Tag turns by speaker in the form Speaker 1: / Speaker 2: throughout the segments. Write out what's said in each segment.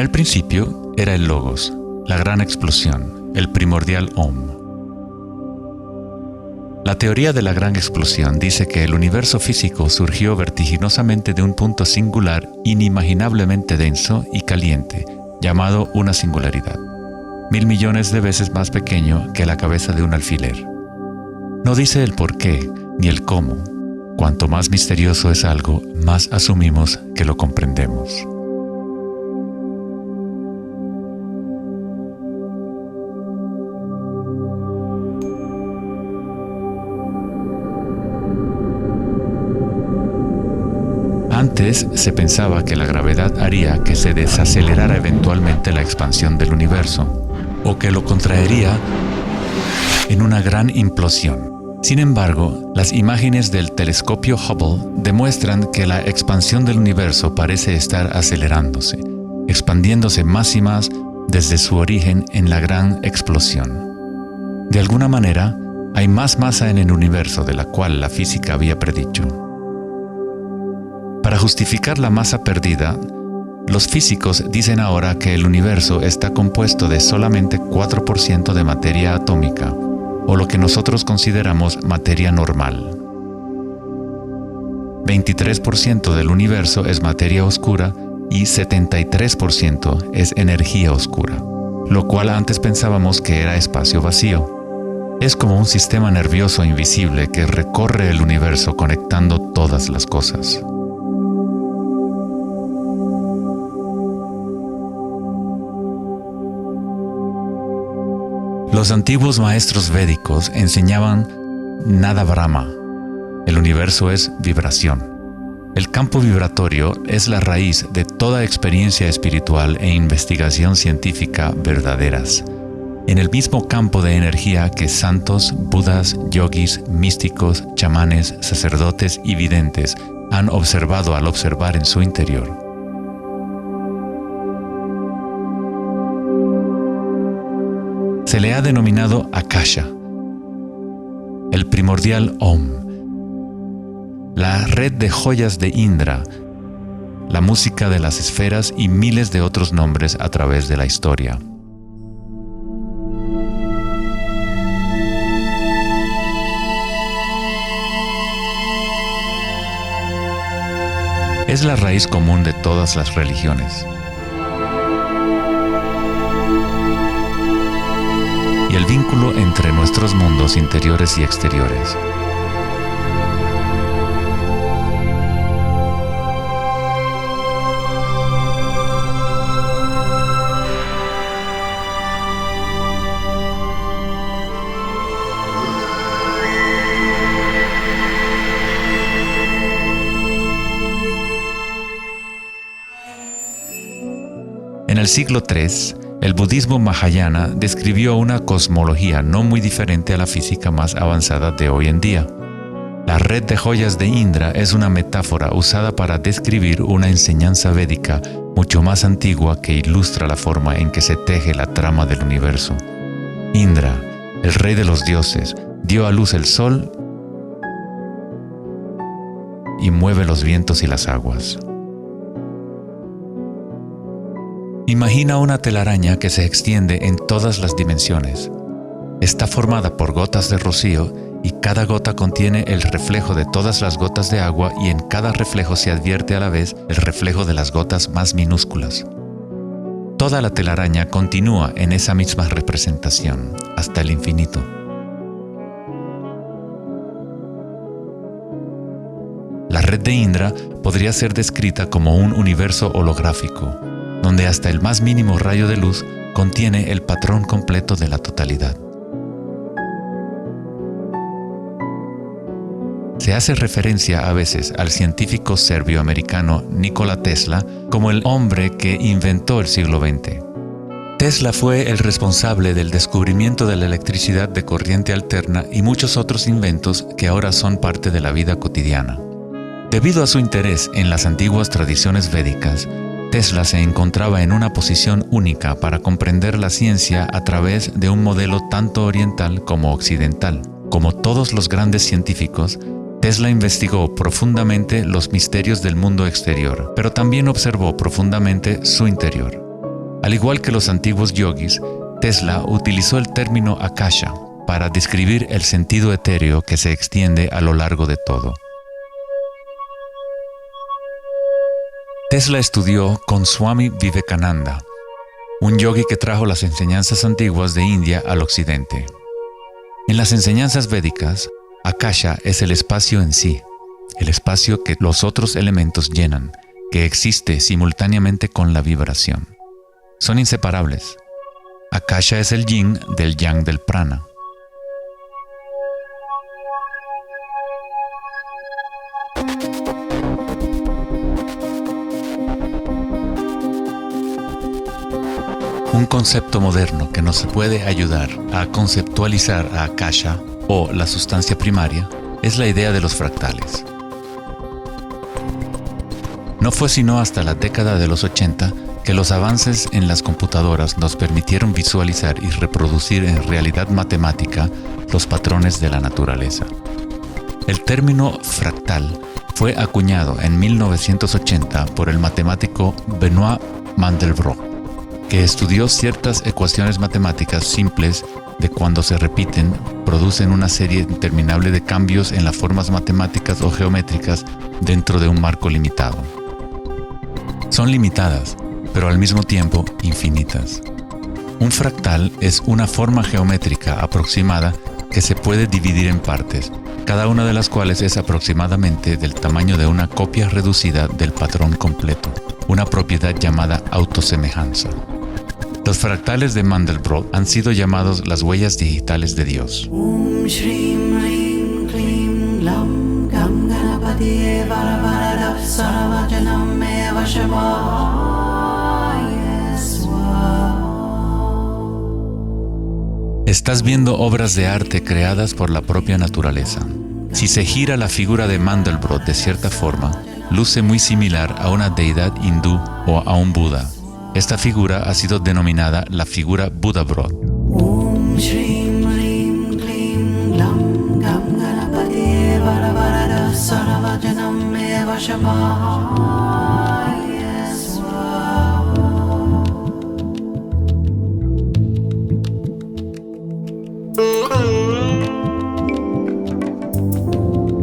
Speaker 1: el principio era el Logos, la gran explosión, el primordial Om. La teoría de la gran explosión dice que el universo físico surgió vertiginosamente de un punto singular inimaginablemente denso y caliente, llamado una singularidad, 1000 millones de veces más pequeño que la cabeza de un alfiler. No dice el por qué ni el cómo. Cuanto más misterioso es algo, más asumimos que lo comprendemos. Antes se pensaba que la gravedad haría que se desacelerara eventualmente la expansión del universo, o que lo contraería en una gran implosión. Sin embargo, las imágenes del telescopio Hubble demuestran que la expansión del universo parece estar acelerándose, expandiéndose más y más desde su origen en la gran explosión. De alguna manera, hay más masa en el universo de la cual la física había predicho. Para justificar la masa perdida, los físicos dicen ahora que el universo está compuesto de solamente 4% de materia atómica, o lo que nosotros consideramos materia normal. 23% del universo es materia oscura y 73% es energía oscura, lo cual antes pensábamos que era espacio vacío. Es como un sistema nervioso invisible que recorre el universo conectando todas las cosas. Los antiguos maestros védicos enseñaban Nada Brahma. El universo es vibración. El campo vibratorio es la raíz de toda experiencia espiritual e investigación científica verdaderas. En el mismo campo de energía que santos, budas, yogis, místicos, chamanes, sacerdotes y videntes han observado al observar en su interior. Se le ha denominado Akasha, el primordial Om, la red de joyas de Indra, la música de las esferas y miles de otros nombres a través de la historia. Es la raíz común de todas las religiones. Y el vínculo entre nuestros mundos interiores y exteriores. En el siglo III, el budismo Mahayana describió una cosmología no muy diferente a la física más avanzada de hoy en día. La red de joyas de Indra es una metáfora usada para describir una enseñanza védica mucho más antigua que ilustra la forma en que se teje la trama del universo. Indra, el rey de los dioses, dio a luz el sol y mueve los vientos y las aguas. Imagina una telaraña que se extiende en todas las dimensiones. Está formada por gotas de rocío y cada gota contiene el reflejo de todas las gotas de agua y en cada reflejo se advierte a la vez el reflejo de las gotas más minúsculas. Toda la telaraña continúa en esa misma representación hasta el infinito. La red de Indra podría ser descrita como un universo holográfico, donde hasta el más mínimo rayo de luz contiene el patrón completo de la totalidad. Se hace referencia a veces al científico serbio-americano Nikola Tesla como el hombre que inventó el siglo XX. Tesla fue el responsable del descubrimiento de la electricidad de corriente alterna y muchos otros inventos que ahora son parte de la vida cotidiana. Debido a su interés en las antiguas tradiciones védicas, Tesla se encontraba en una posición única para comprender la ciencia a través de un modelo tanto oriental como occidental. Como todos los grandes científicos, Tesla investigó profundamente los misterios del mundo exterior, pero también observó profundamente su interior. Al igual que los antiguos yogis, Tesla utilizó el término akasha para describir el sentido etéreo que se extiende a lo largo de todo. Tesla estudió con Swami Vivekananda, un yogi que trajo las enseñanzas antiguas de India al occidente. En las enseñanzas védicas, akasha es el espacio en sí, el espacio que los otros elementos llenan, que existe simultáneamente con la vibración. Son inseparables. Akasha es el yin del yang del prana. Un concepto moderno que nos puede ayudar a conceptualizar a Akasha, o la sustancia primaria, es la idea de los fractales. No fue sino hasta la década de los 80 que los avances en las computadoras nos permitieron visualizar y reproducir en realidad matemática los patrones de la naturaleza. El término fractal fue acuñado en 1980 por el matemático Benoit Mandelbrot, que estudió ciertas ecuaciones matemáticas simples de cuando se repiten, producen una serie interminable de cambios en las formas matemáticas o geométricas dentro de un marco limitado. Son limitadas, pero al mismo tiempo infinitas. Un fractal es una forma geométrica aproximada que se puede dividir en partes, cada una de las cuales es aproximadamente del tamaño de una copia reducida del patrón completo, una propiedad llamada autosemejanza. Los fractales de Mandelbrot han sido llamados las huellas digitales de Dios. Estás viendo obras de arte creadas por la propia naturaleza. Si se gira la figura de Mandelbrot de cierta forma, luce muy similar a una deidad hindú o a un Buda. Esta figura ha sido denominada la figura Buddha-Brot.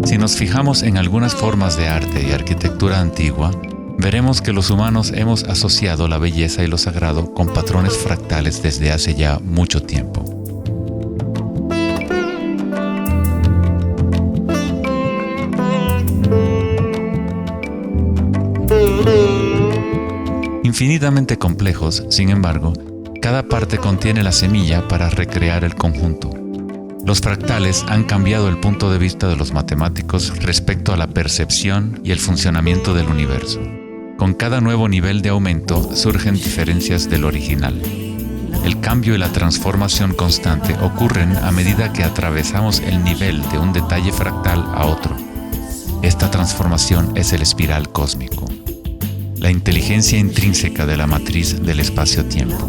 Speaker 1: Si nos fijamos en algunas formas de arte y arquitectura antigua, veremos que los humanos hemos asociado la belleza y lo sagrado con patrones fractales desde hace ya mucho tiempo. Infinitamente complejos, sin embargo, cada parte contiene la semilla para recrear el conjunto. Los fractales han cambiado el punto de vista de los matemáticos respecto a la percepción y el funcionamiento del universo. Con cada nuevo nivel de aumento surgen diferencias del original. El cambio y la transformación constante ocurren a medida que atravesamos el nivel de un detalle fractal a otro. Esta transformación es el espiral cósmico, la inteligencia intrínseca de la matriz del espacio-tiempo.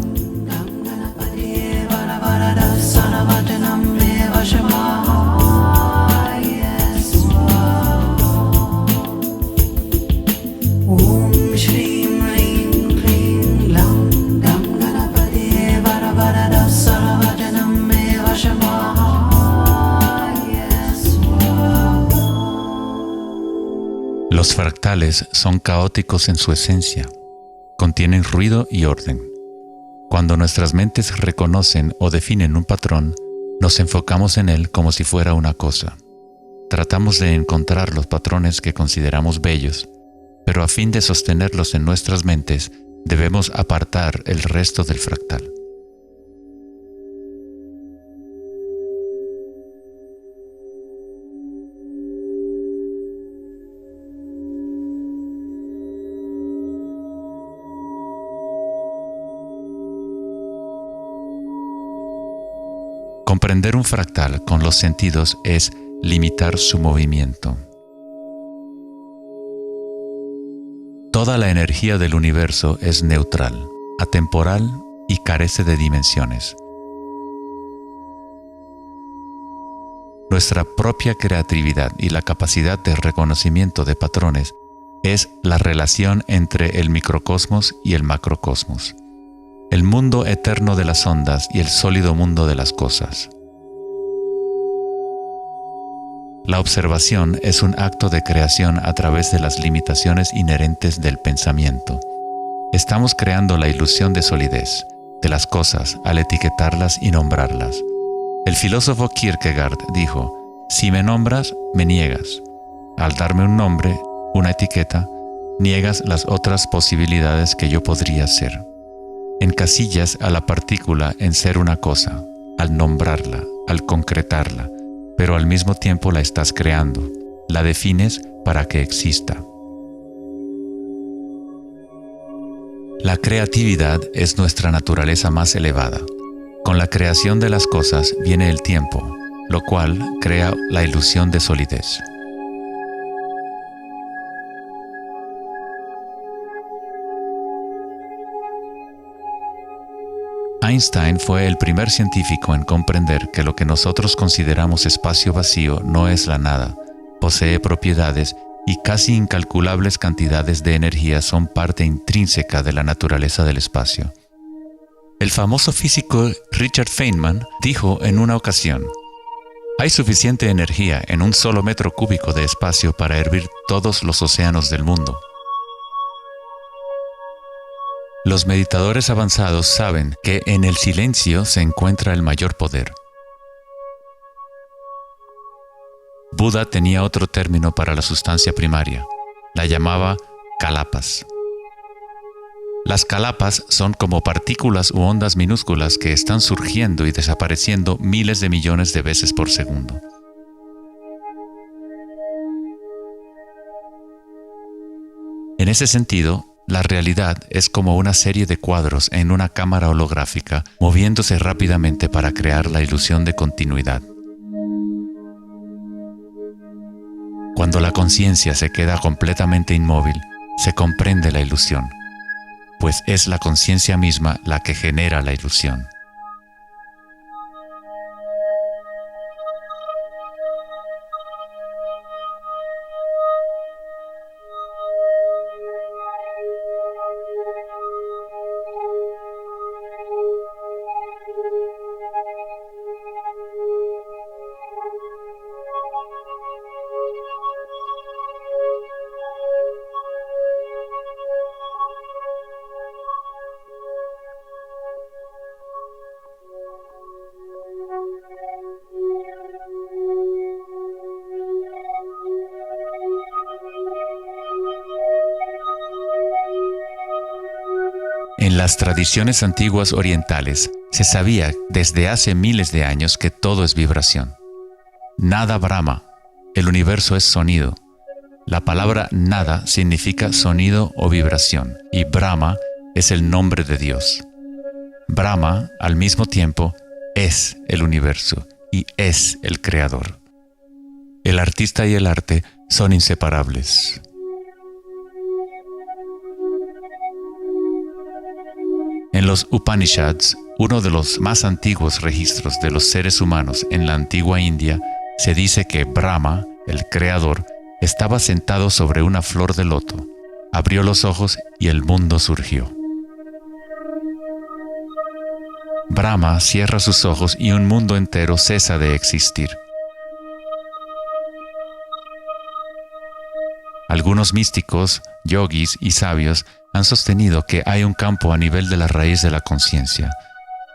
Speaker 1: Los fractales son caóticos en su esencia, contienen ruido y orden. Cuando nuestras mentes reconocen o definen un patrón, nos enfocamos en él como si fuera una cosa. Tratamos de encontrar los patrones que consideramos bellos, pero a fin de sostenerlos en nuestras mentes, debemos apartar el resto del fractal. Comprender un fractal con los sentidos es limitar su movimiento. Toda la energía del universo es neutral, atemporal y carece de dimensiones. Nuestra propia creatividad y la capacidad de reconocimiento de patrones es la relación entre el microcosmos y el macrocosmos. el mundo eterno de las ondas y el sólido mundo de las cosas. La observación es un acto de creación a través de las limitaciones inherentes del pensamiento. Estamos creando la ilusión de solidez de las cosas al etiquetarlas y nombrarlas. El filósofo Kierkegaard dijo: si me nombras, me niegas. Al darme un nombre, una etiqueta, niegas las otras posibilidades que yo podría ser. Encasillas a la partícula en ser una cosa, al nombrarla, al concretarla, pero al mismo tiempo la estás creando, la defines para que exista. La creatividad es nuestra naturaleza más elevada. Con la creación de las cosas viene el tiempo, lo cual crea la ilusión de solidez. Einstein fue el primer científico en comprender que lo que nosotros consideramos espacio vacío no es la nada, posee propiedades y casi incalculables cantidades de energía son parte intrínseca de la naturaleza del espacio. El famoso físico Richard Feynman dijo en una ocasión: hay suficiente energía en un solo metro cúbico de espacio para hervir todos los océanos del mundo. Los meditadores avanzados saben que en el silencio se encuentra el mayor poder. Buda tenía otro término para la sustancia primaria. La llamaba kalapas. Las kalapas son como partículas u ondas minúsculas que están surgiendo y desapareciendo miles de millones de veces por segundo. En ese sentido, la realidad es como una serie de cuadros en una cámara holográfica moviéndose rápidamente para crear la ilusión de continuidad. Cuando la conciencia se queda completamente inmóvil, se comprende la ilusión, pues es la conciencia misma la que genera la ilusión. En las tradiciones antiguas orientales se sabía desde hace miles de años que todo es vibración. Nada Brahma, el universo es sonido. La palabra nada significa sonido o vibración y Brahma es el nombre de Dios. Brahma, al mismo tiempo, es el universo y es el creador. El artista y el arte son inseparables. En los Upanishads, uno de los más antiguos registros de los seres humanos en la antigua India, se dice que Brahma, el creador, estaba sentado sobre una flor de loto, abrió los ojos y el mundo surgió. Brahma cierra sus ojos y un mundo entero cesa de existir. Algunos místicos, yogis y sabios han sostenido que hay un campo a nivel de la raíz de la conciencia,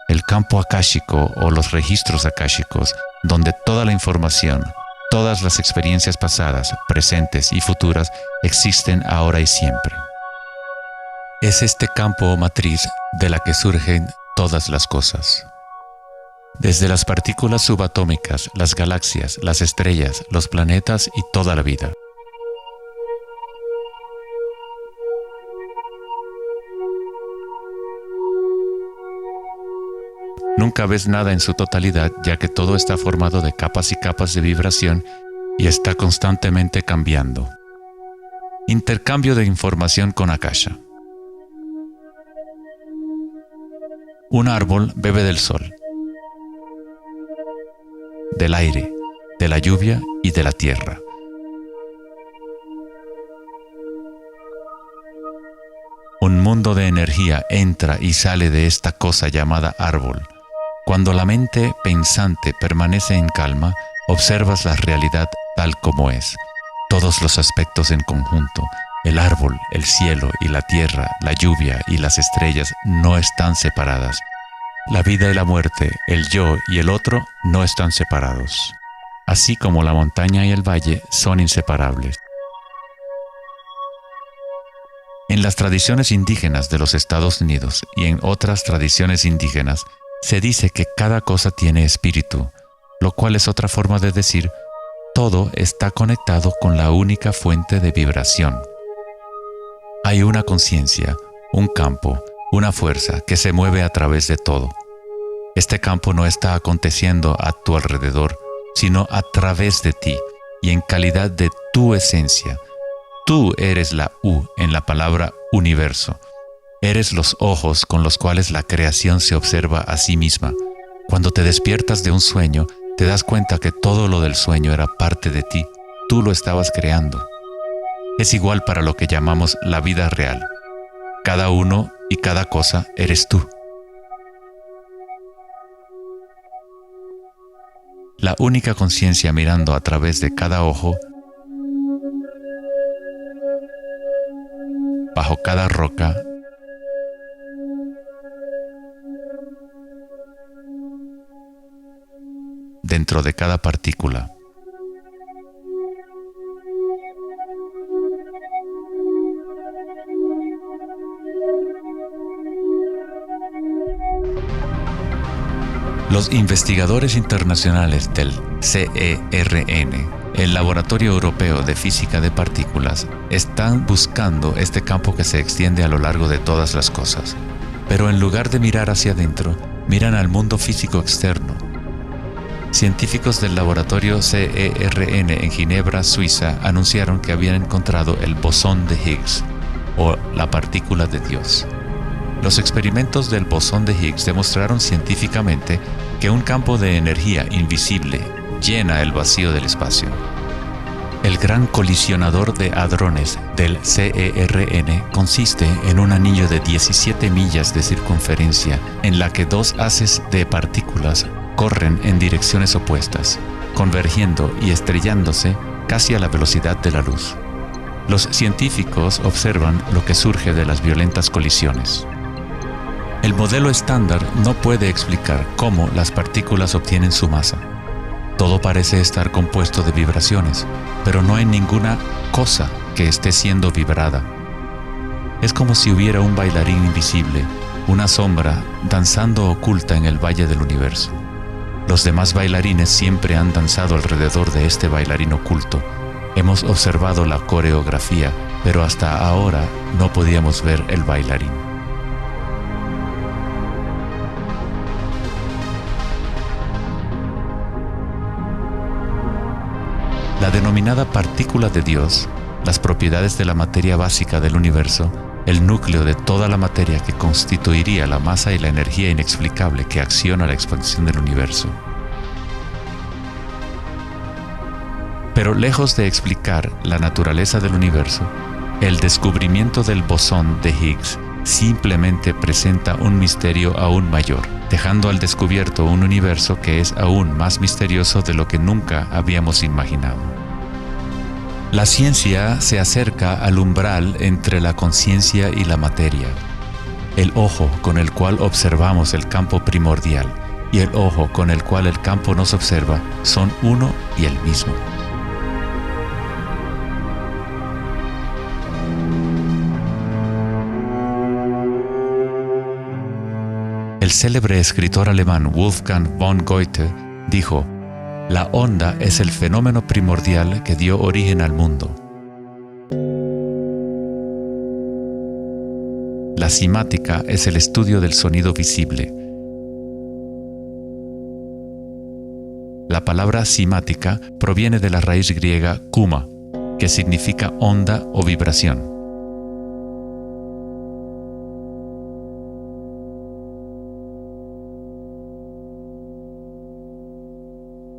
Speaker 1: el campo akáshico o los registros akáshicos, donde toda la información, todas las experiencias pasadas, presentes y futuras existen ahora y siempre. Es este campo o matriz de la que surgen todas las cosas. Desde las partículas subatómicas, las galaxias, las estrellas, los planetas y toda la vida. Nunca ves nada en su totalidad, ya que todo está formado de capas y capas de vibración y está constantemente cambiando. Intercambio de información con Akasha. Un árbol bebe del sol, del aire, de la lluvia y de la tierra. Un mundo de energía entra y sale de esta cosa llamada árbol. Cuando la mente pensante permanece en calma, observas la realidad tal como es. Todos los aspectos en conjunto, el árbol, el cielo y la tierra, la lluvia y las estrellas no están separadas. La vida y la muerte, el yo y el otro no están separados. Así como la montaña y el valle son inseparables. En las tradiciones indígenas de los Estados Unidos y en otras tradiciones indígenas, se dice que cada cosa tiene espíritu, lo cual es otra forma de decir, todo está conectado con la única fuente de vibración. Hay una conciencia, un campo, una fuerza que se mueve a través de todo. Este campo no está aconteciendo a tu alrededor, sino a través de ti y en calidad de tu esencia. Tú eres la U en la palabra universo. Eres los ojos con los cuales la creación se observa a sí misma. Cuando te despiertas de un sueño, te das cuenta que todo lo del sueño era parte de ti. Tú lo estabas creando. Es igual para lo que llamamos la vida real. Cada uno y cada cosa eres tú. La única conciencia mirando a través de cada ojo, bajo cada roca, dentro de cada partícula. Los investigadores internacionales del CERN, el Laboratorio Europeo de Física de Partículas, están buscando este campo que se extiende a lo largo de todas las cosas. Pero en lugar de mirar hacia adentro, miran al mundo físico externo. Científicos del laboratorio CERN en Ginebra, Suiza, anunciaron que habían encontrado el bosón de Higgs, o la partícula de Dios. Los experimentos del bosón de Higgs demostraron científicamente que un campo de energía invisible llena el vacío del espacio. El gran colisionador de hadrones del CERN consiste en un anillo de 17 millas de circunferencia en la que dos haces de partículas corren en direcciones opuestas, convergiendo y estrellándose casi a la velocidad de la luz. Los científicos observan lo que surge de las violentas colisiones. El modelo estándar no puede explicar cómo las partículas obtienen su masa. Todo parece estar compuesto de vibraciones, pero no hay ninguna cosa que esté siendo vibrada. Es como si hubiera un bailarín invisible, una sombra, danzando oculta en el valle del universo. Los demás bailarines siempre han danzado alrededor de este bailarín oculto. Hemos observado la coreografía, pero hasta ahora no podíamos ver el bailarín. La denominada partícula de Dios, las propiedades de la materia básica del universo, el núcleo de toda la materia que constituiría la masa y la energía inexplicable que acciona la expansión del universo. Pero lejos de explicar la naturaleza del universo, el descubrimiento del bosón de Higgs simplemente presenta un misterio aún mayor, dejando al descubierto un universo que es aún más misterioso de lo que nunca habíamos imaginado. La ciencia se acerca al umbral entre la conciencia y la materia. El ojo con el cual observamos el campo primordial y el ojo con el cual el campo nos observa son uno y el mismo. El célebre escritor alemán Wolfgang von Goethe dijo: "La onda es el fenómeno primordial que dio origen al mundo". La cimática es el estudio del sonido visible. La palabra cimática proviene de la raíz griega kuma, que significa onda o vibración.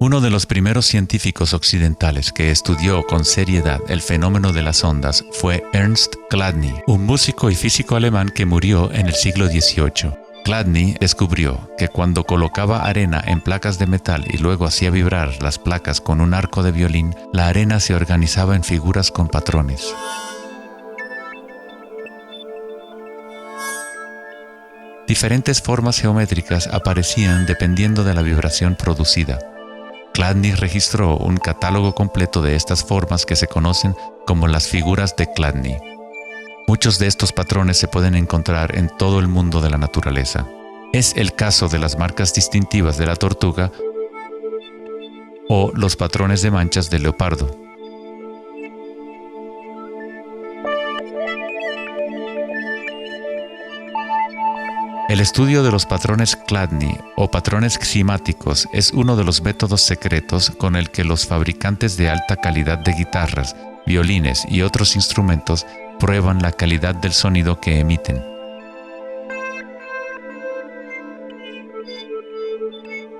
Speaker 1: Uno de los primeros científicos occidentales que estudió con seriedad el fenómeno de las ondas fue Ernst Chladni, un músico y físico alemán que murió en el siglo XVIII. Chladni descubrió que cuando colocaba arena en placas de metal y luego hacía vibrar las placas con un arco de violín, la arena se organizaba en figuras con patrones. Diferentes formas geométricas aparecían dependiendo de la vibración producida. Chladni registró un catálogo completo de estas formas que se conocen como las figuras de Chladni. Muchos de estos patrones se pueden encontrar en todo el mundo de la naturaleza. Es el caso de las marcas distintivas de la tortuga o los patrones de manchas del leopardo. El estudio de los patrones Chladni o patrones ximáticos es uno de los métodos secretos con el que los fabricantes de alta calidad de guitarras, violines y otros instrumentos prueban la calidad del sonido que emiten.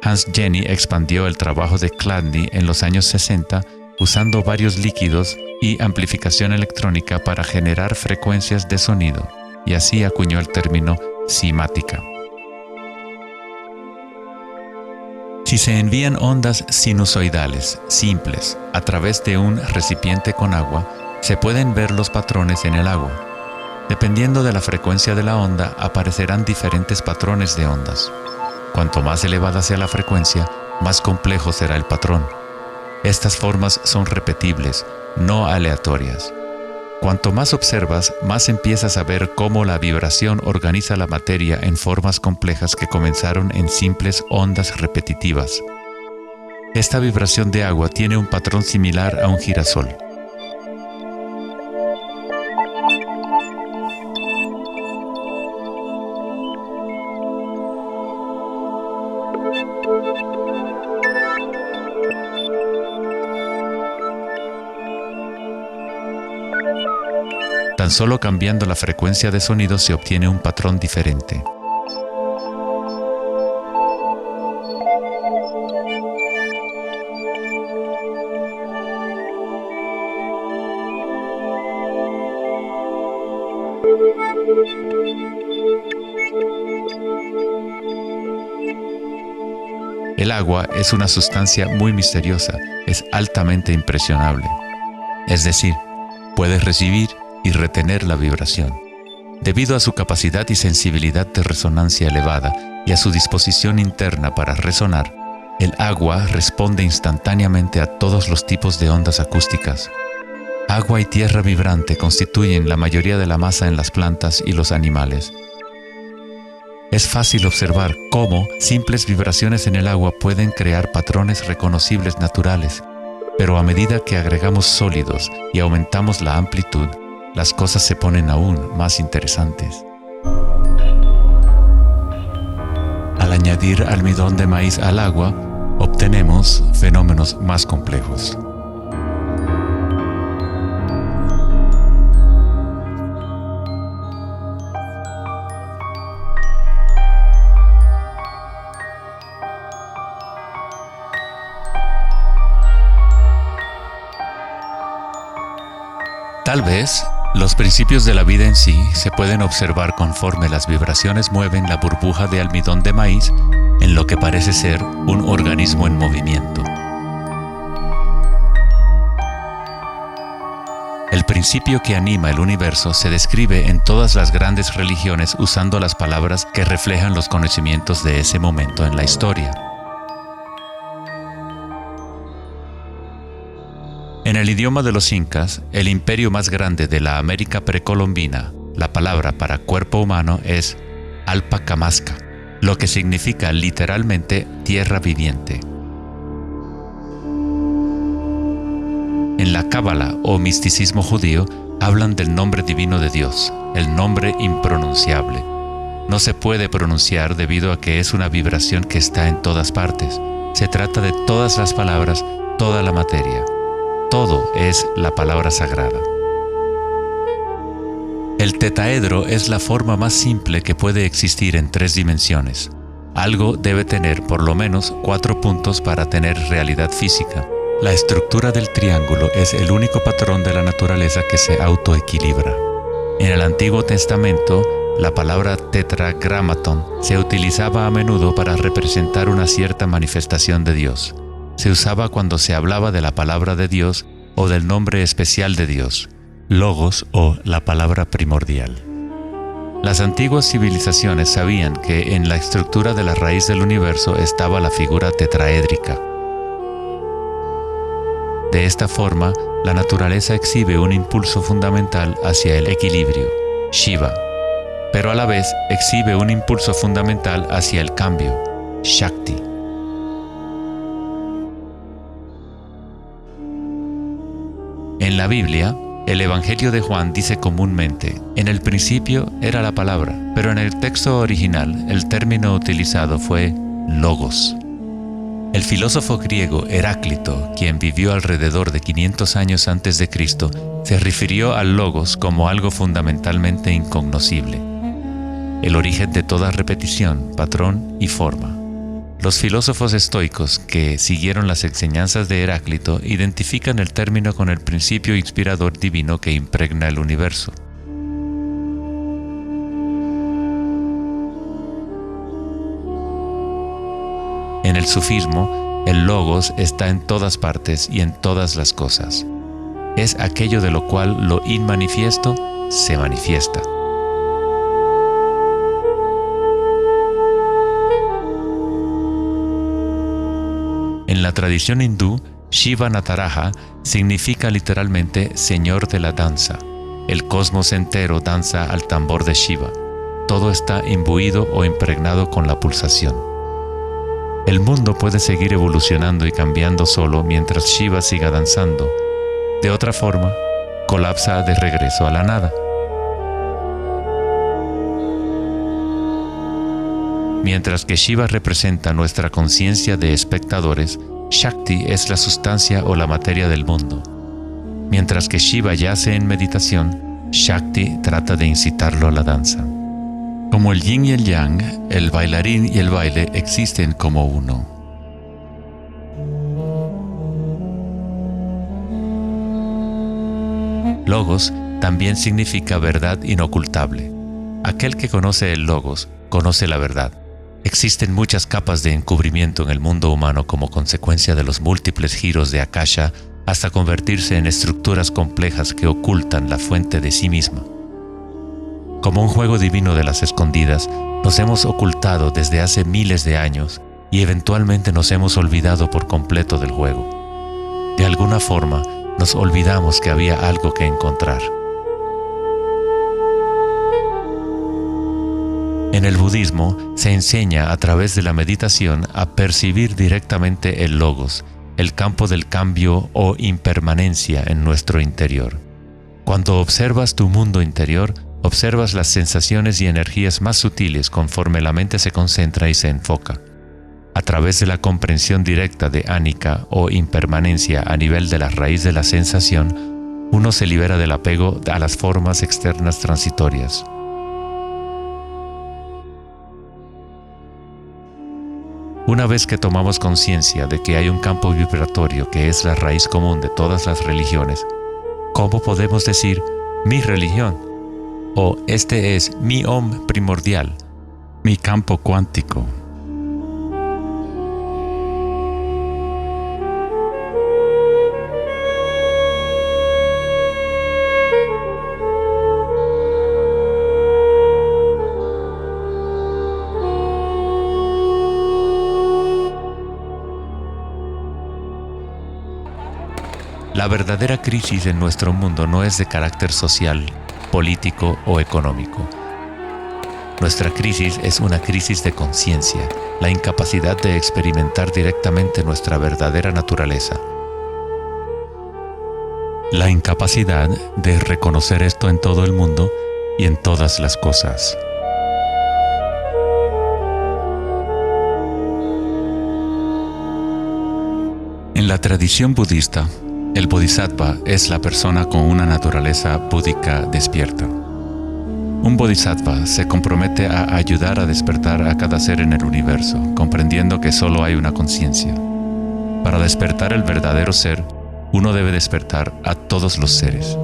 Speaker 1: Hans Jenny expandió el trabajo de Chladni en los años 60 usando varios líquidos y amplificación electrónica para generar frecuencias de sonido, y así acuñó el término ximática. Si se envían ondas sinusoidales simples a través de un recipiente con agua, se pueden ver los patrones en el agua. Dependiendo de la frecuencia de la onda, aparecerán diferentes patrones de ondas. Cuanto más elevada sea la frecuencia, más complejo será el patrón. Estas formas son repetibles, no aleatorias. Cuanto más observas, más empiezas a ver cómo la vibración organiza la materia en formas complejas que comenzaron en simples ondas repetitivas. Esta vibración de agua tiene un patrón similar a un girasol. Tan solo cambiando la frecuencia de sonido se obtiene un patrón diferente. El agua es una sustancia muy misteriosa, es altamente impresionable. Es decir, puede recibir y retener la vibración. Debido a su capacidad y sensibilidad de resonancia elevada y a su disposición interna para resonar, el agua responde instantáneamente a todos los tipos de ondas acústicas. Agua y tierra vibrante constituyen la mayoría de la masa en las plantas y los animales. Es fácil observar cómo simples vibraciones en el agua pueden crear patrones reconocibles naturales, pero a medida que agregamos sólidos y aumentamos la amplitud, las cosas se ponen aún más interesantes. Al añadir almidón de maíz al agua, obtenemos fenómenos más complejos. Tal vez, los principios de la vida en sí se pueden observar conforme las vibraciones mueven la burbuja de almidón de maíz en lo que parece ser un organismo en movimiento. El principio que anima el universo se describe en todas las grandes religiones usando las palabras que reflejan los conocimientos de ese momento en la historia. En el idioma de los incas, el imperio más grande de la América precolombina, la palabra para cuerpo humano es Alpacamasca, lo que significa literalmente tierra viviente. En la Cábala o misticismo judío, hablan del nombre divino de Dios, el nombre impronunciable. No se puede pronunciar debido a que es una vibración que está en todas partes. Se trata de todas las palabras, toda la materia. Todo es la palabra sagrada. El tetaedro es la forma más simple que puede existir en 3 dimensiones. Algo debe tener por lo menos 4 puntos para tener realidad física. La estructura del triángulo es el único patrón de la naturaleza que se autoequilibra. En el Antiguo Testamento, la palabra tetragramaton se utilizaba a menudo para representar una cierta manifestación de Dios. Se usaba cuando se hablaba de la palabra de Dios o del nombre especial de Dios, logos o la palabra primordial. Las antiguas civilizaciones sabían que en la estructura de la raíz del universo estaba la figura tetraédrica. De esta forma, la naturaleza exhibe un impulso fundamental hacia el equilibrio, Shiva, pero a la vez exhibe un impulso fundamental hacia el cambio, Shakti. En la Biblia, el Evangelio de Juan dice comúnmente, en el principio era la palabra, pero en el texto original el término utilizado fue logos. El filósofo griego Heráclito, quien vivió alrededor de 500 años antes de Cristo, se refirió al logos como algo fundamentalmente incognoscible, el origen de toda repetición, patrón y forma. Los filósofos estoicos que siguieron las enseñanzas de Heráclito identifican el término con el principio inspirador divino que impregna el universo. En el sufismo, el logos está en todas partes y en todas las cosas. Es aquello de lo cual lo inmanifiesto se manifiesta. En la tradición hindú, Shiva Nataraja significa literalmente Señor de la danza. El cosmos entero danza al tambor de Shiva. Todo está imbuido o impregnado con la pulsación. El mundo puede seguir evolucionando y cambiando solo mientras Shiva siga danzando. De otra forma, colapsa de regreso a la nada. Mientras que Shiva representa nuestra conciencia de espectadores, Shakti es la sustancia o la materia del mundo. Mientras que Shiva yace en meditación, Shakti trata de incitarlo a la danza. Como el yin y el yang, el bailarín y el baile existen como uno. Logos también significa verdad inocultable. Aquel que conoce el logos, conoce la verdad. Existen muchas capas de encubrimiento en el mundo humano como consecuencia de los múltiples giros de Akasha hasta convertirse en estructuras complejas que ocultan la fuente de sí misma. Como un juego divino de las escondidas, nos hemos ocultado desde hace miles de años y eventualmente nos hemos olvidado por completo del juego. De alguna forma, nos olvidamos que había algo que encontrar. En el budismo se enseña a través de la meditación a percibir directamente el logos, el campo del cambio o impermanencia en nuestro interior. Cuando observas tu mundo interior, observas las sensaciones y energías más sutiles conforme la mente se concentra y se enfoca. A través de la comprensión directa de anicca o impermanencia a nivel de la raíz de la sensación, uno se libera del apego a las formas externas transitorias. Una vez que tomamos conciencia de que hay un campo vibratorio que es la raíz común de todas las religiones, ¿cómo podemos decir mi religión? O este es mi Om primordial, mi campo cuántico. La verdadera crisis en nuestro mundo no es de carácter social, político o económico. Nuestra crisis es una crisis de conciencia, la incapacidad de experimentar directamente nuestra verdadera naturaleza. La incapacidad de reconocer esto en todo el mundo y en todas las cosas. En la tradición budista, el bodhisattva es la persona con una naturaleza búdica despierta. Un bodhisattva se compromete a ayudar a despertar a cada ser en el universo, comprendiendo que solo hay una conciencia. Para despertar el verdadero ser, uno debe despertar a todos los seres.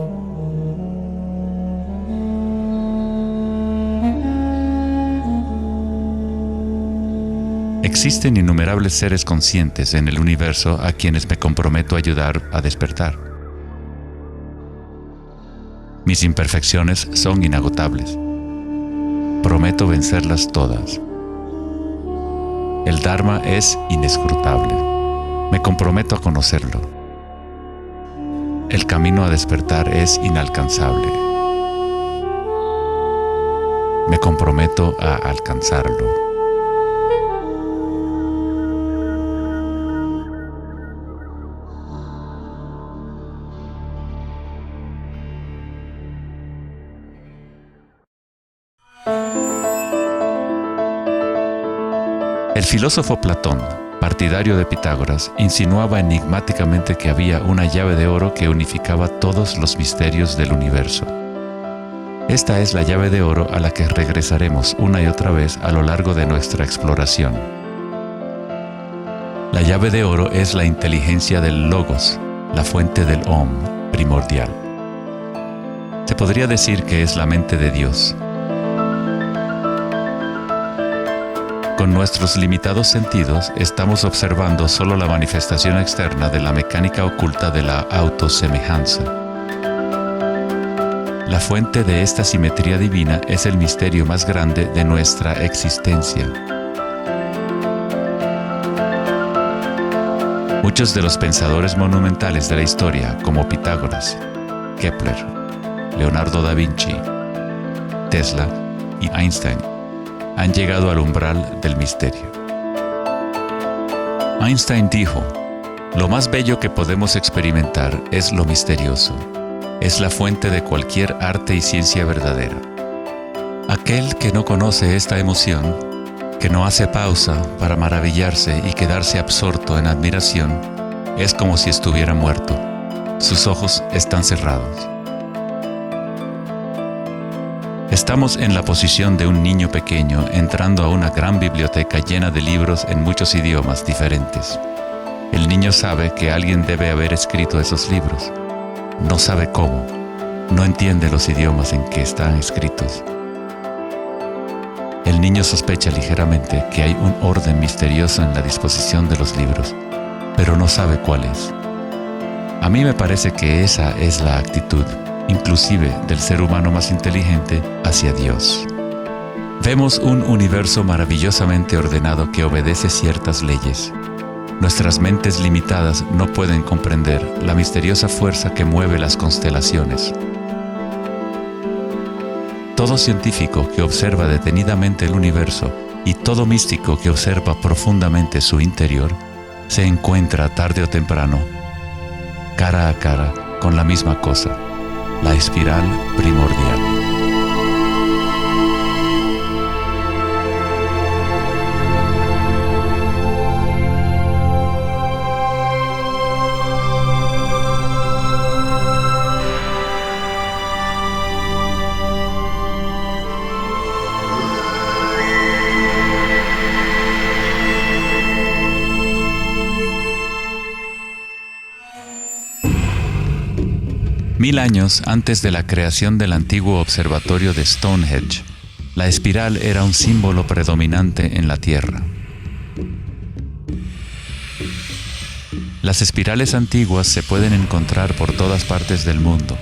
Speaker 1: Existen innumerables seres conscientes en el universo a quienes me comprometo a ayudar a despertar. Mis imperfecciones son inagotables. Prometo vencerlas todas. El Dharma es inescrutable. Me comprometo a conocerlo. El camino a despertar es inalcanzable. Me comprometo a alcanzarlo. El filósofo Platón, partidario de Pitágoras, insinuaba enigmáticamente que había una llave de oro que unificaba todos los misterios del universo. Esta es la llave de oro a la que regresaremos una y otra vez a lo largo de nuestra exploración. La llave de oro es la inteligencia del Logos, la fuente del Om primordial. Se podría decir que es la mente de Dios. Con nuestros limitados sentidos, estamos observando solo la manifestación externa de la mecánica oculta de la autosemejanza. La fuente de esta simetría divina es el misterio más grande de nuestra existencia. Muchos de los pensadores monumentales de la historia, como Pitágoras, Kepler, Leonardo da Vinci, Tesla y Einstein, han llegado al umbral del misterio. Einstein dijo: "Lo más bello que podemos experimentar es lo misterioso. Es la fuente de cualquier arte y ciencia verdadera. Aquel que no conoce esta emoción, que no hace pausa para maravillarse y quedarse absorto en admiración, es como si estuviera muerto. Sus ojos están cerrados". Estamos en la posición de un niño pequeño entrando a una gran biblioteca llena de libros en muchos idiomas diferentes. El niño sabe que alguien debe haber escrito esos libros. No sabe cómo. No entiende los idiomas en que están escritos. El niño sospecha ligeramente que hay un orden misterioso en la disposición de los libros, pero no sabe cuál es. A mí me parece que esa es la actitud, inclusive del ser humano más inteligente, hacia Dios. Vemos un universo maravillosamente ordenado que obedece ciertas leyes. Nuestras mentes limitadas no pueden comprender la misteriosa fuerza que mueve las constelaciones. Todo científico que observa detenidamente el universo y todo místico que observa profundamente su interior, se encuentra tarde o temprano, cara a cara, con la misma cosa: la espiral primordial. Mil años antes de la creación del antiguo observatorio de Stonehenge, la espiral era un símbolo predominante en la Tierra. Las espirales antiguas se pueden encontrar por todas partes del mundo.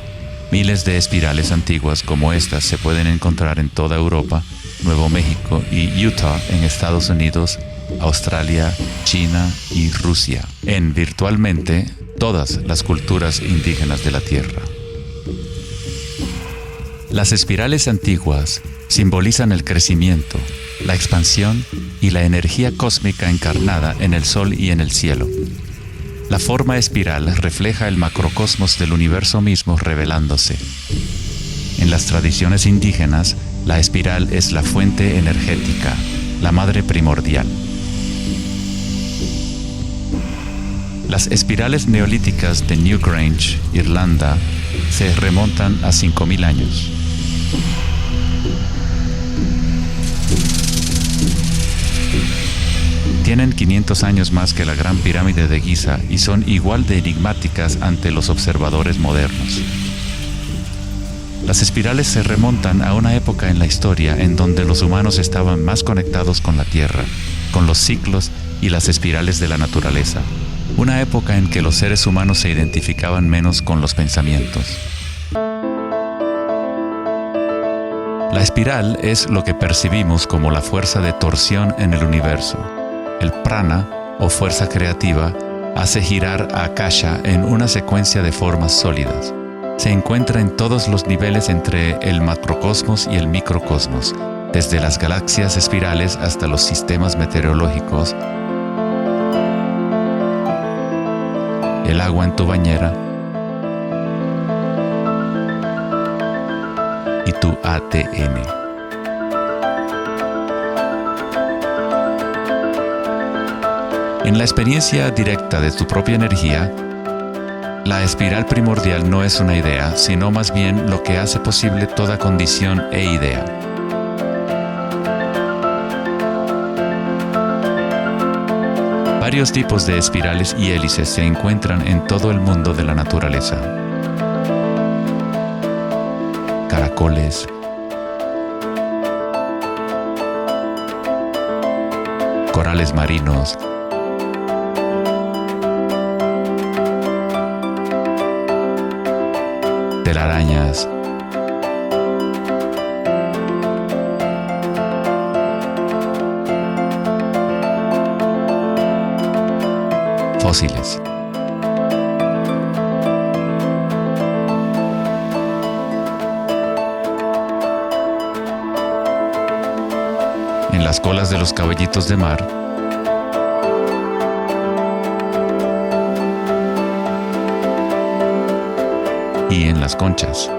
Speaker 1: Miles de espirales antiguas como estas se pueden encontrar en toda Europa, Nuevo México y Utah en Estados Unidos, Australia, China y Rusia, en virtualmente todas las culturas indígenas de la Tierra. Las espirales antiguas simbolizan el crecimiento, la expansión y la energía cósmica encarnada en el Sol y en el cielo. La forma espiral refleja el macrocosmos del universo mismo revelándose. En las tradiciones indígenas, la espiral es la fuente energética, la madre primordial. Las espirales neolíticas de Newgrange, Irlanda, se remontan a 5000 años. Tienen 500 años más que la Gran Pirámide de Giza y son igual de enigmáticas ante los observadores modernos. Las espirales se remontan a una época en la historia en donde los humanos estaban más conectados con la Tierra, con los ciclos y las espirales de la naturaleza. Una época en que los seres humanos se identificaban menos con los pensamientos. La espiral es lo que percibimos como la fuerza de torsión en el universo. El prana, o fuerza creativa, hace girar a Akasha en una secuencia de formas sólidas. Se encuentra en todos los niveles entre el macrocosmos y el microcosmos, desde las galaxias espirales hasta los sistemas meteorológicos, el agua en tu bañera y tu ADN. En la experiencia directa de tu propia energía, la espiral primordial no es una idea, sino más bien lo que hace posible toda condición e idea. Varios tipos de espirales y hélices se encuentran en todo el mundo de la naturaleza. Caracoles, corales marinos, telarañas, fósiles. En las colas de los caballitos de mar, y en las conchas.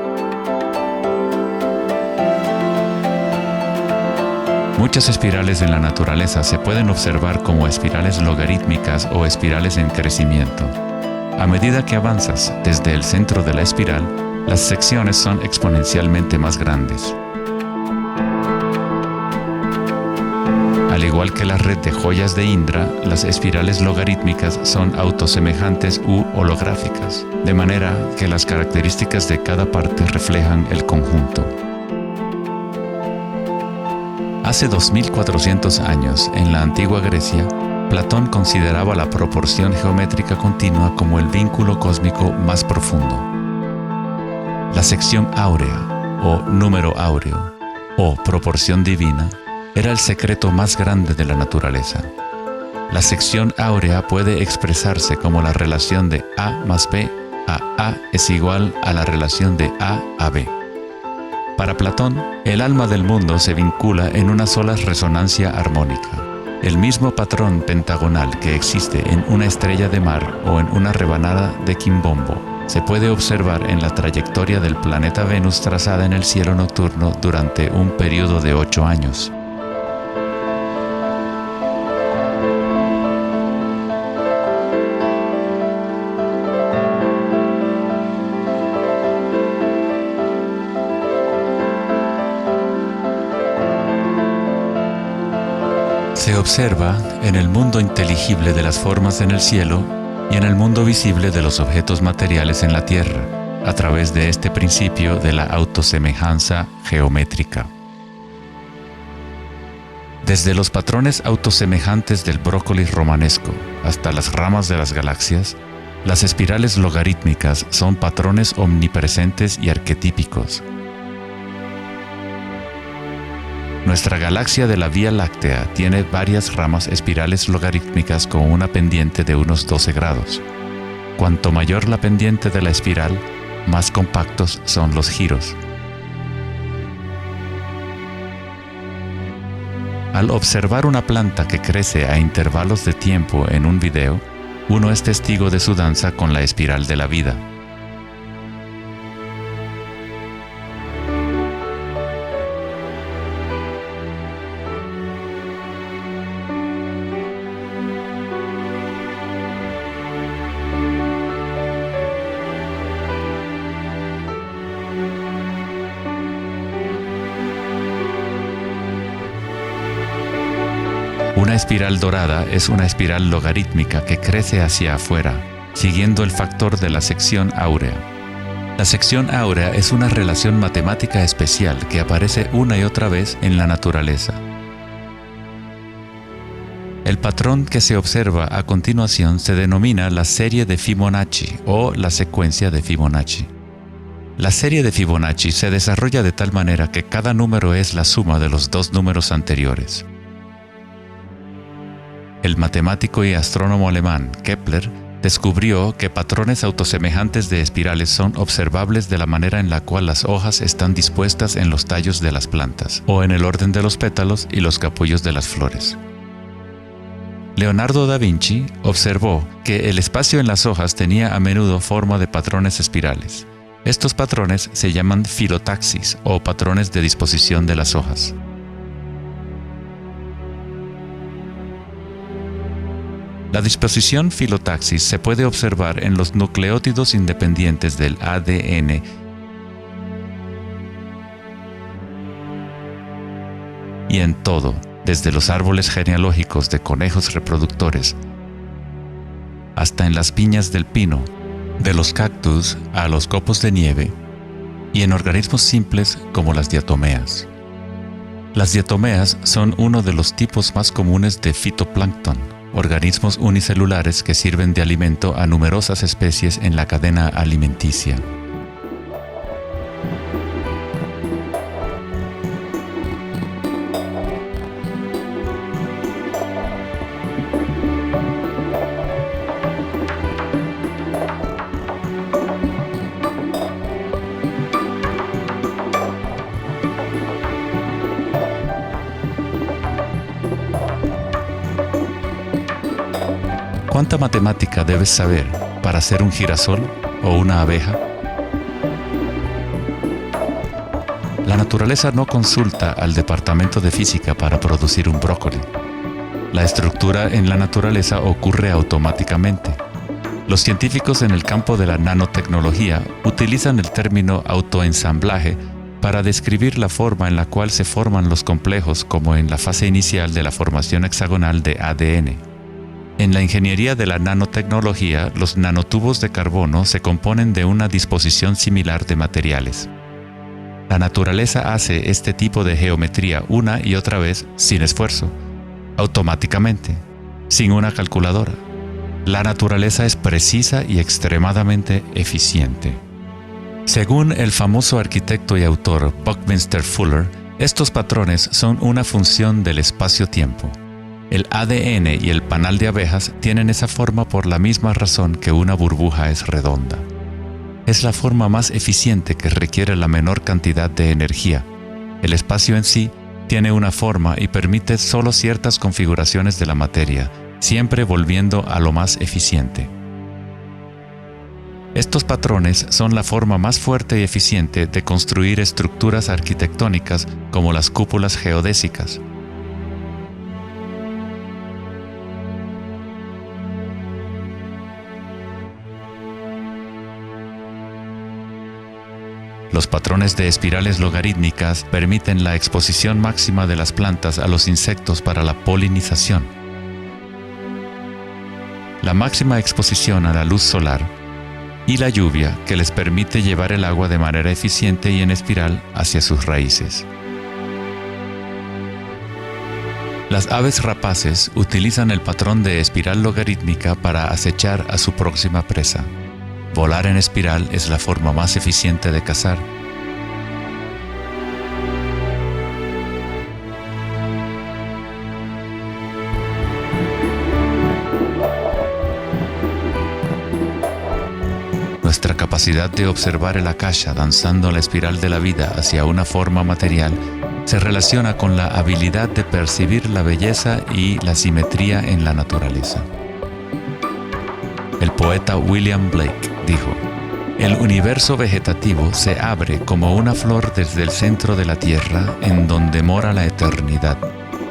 Speaker 1: Muchas espirales en la naturaleza se pueden observar como espirales logarítmicas o espirales en crecimiento. A medida que avanzas desde el centro de la espiral, las secciones son exponencialmente más grandes. Al igual que la red de joyas de Indra, las espirales logarítmicas son autosemejantes u holográficas, de manera que las características de cada parte reflejan el conjunto. Hace 2400 años, en la antigua Grecia, Platón consideraba la proporción geométrica continua como el vínculo cósmico más profundo. La sección áurea, o número áureo, o proporción divina, era el secreto más grande de la naturaleza. La sección áurea puede expresarse como la relación de A más B a A es igual a la relación de A a B. Para Platón, el alma del mundo se vincula en una sola resonancia armónica. El mismo patrón pentagonal que existe en una estrella de mar o en una rebanada de quimbombo se puede observar en la trayectoria del planeta Venus trazada en el cielo nocturno durante un periodo de 8 años. Se observa en el mundo inteligible de las formas en el cielo y en el mundo visible de los objetos materiales en la Tierra, a través de este principio de la autosemejanza geométrica. Desde los patrones autosemejantes del brócoli romanesco hasta las ramas de las galaxias, las espirales logarítmicas son patrones omnipresentes y arquetípicos. Nuestra galaxia de la Vía Láctea tiene varias ramas espirales logarítmicas con una pendiente de unos 12 grados. Cuanto mayor la pendiente de la espiral, más compactos son los giros. Al observar una planta que crece a intervalos de tiempo en un video, uno es testigo de su danza con la espiral de la vida. Una espiral dorada es una espiral logarítmica que crece hacia afuera, siguiendo el factor de la sección áurea. La sección áurea es una relación matemática especial que aparece una y otra vez en la naturaleza. El patrón que se observa a continuación se denomina la serie de Fibonacci o la secuencia de Fibonacci. La serie de Fibonacci se desarrolla de tal manera que cada número es la suma de los dos números anteriores. El matemático y astrónomo alemán Kepler descubrió que patrones autosemejantes de espirales son observables de la manera en la cual las hojas están dispuestas en los tallos de las plantas, o en el orden de los pétalos y los capullos de las flores. Leonardo da Vinci observó que el espacio en las hojas tenía a menudo forma de patrones espirales. Estos patrones se llaman filotaxis o patrones de disposición de las hojas. La disposición filotaxis se puede observar en los nucleótidos independientes del ADN y en todo, desde los árboles genealógicos de conejos reproductores hasta en las piñas del pino, de los cactus a los copos de nieve, y en organismos simples como las diatomeas. Las diatomeas son uno de los tipos más comunes de fitoplancton, organismos unicelulares que sirven de alimento a numerosas especies en la cadena alimenticia. ¿Cuánta matemática debes saber para ser un girasol o una abeja? La naturaleza no consulta al departamento de física para producir un brócoli. La estructura en la naturaleza ocurre automáticamente. Los científicos en el campo de la nanotecnología utilizan el término autoensamblaje para describir la forma en la cual se forman los complejos, como en la fase inicial de la formación hexagonal de ADN. En la ingeniería de la nanotecnología, los nanotubos de carbono se componen de una disposición similar de materiales. La naturaleza hace este tipo de geometría una y otra vez sin esfuerzo, automáticamente, sin una calculadora. La naturaleza es precisa y extremadamente eficiente. Según el famoso arquitecto y autor Buckminster Fuller, estos patrones son una función del espacio-tiempo. El ADN y el panal de abejas tienen esa forma por la misma razón que una burbuja es redonda. Es la forma más eficiente que requiere la menor cantidad de energía. El espacio en sí tiene una forma y permite solo ciertas configuraciones de la materia, siempre volviendo a lo más eficiente. Estos patrones son la forma más fuerte y eficiente de construir estructuras arquitectónicas como las cúpulas geodésicas. Los patrones de espirales logarítmicas permiten la exposición máxima de las plantas a los insectos para la polinización. La máxima exposición a la luz solar y la lluvia que les permite llevar el agua de manera eficiente y en espiral hacia sus raíces. Las aves rapaces utilizan el patrón de espiral logarítmica para acechar a su próxima presa. Volar en espiral es la forma más eficiente de cazar. Nuestra capacidad de observar el akasha danzando la espiral de la vida hacia una forma material se relaciona con la habilidad de percibir la belleza y la simetría en la naturaleza. El poeta William Blake dijo: "El universo vegetativo se abre como una flor desde el centro de la tierra en donde mora la eternidad.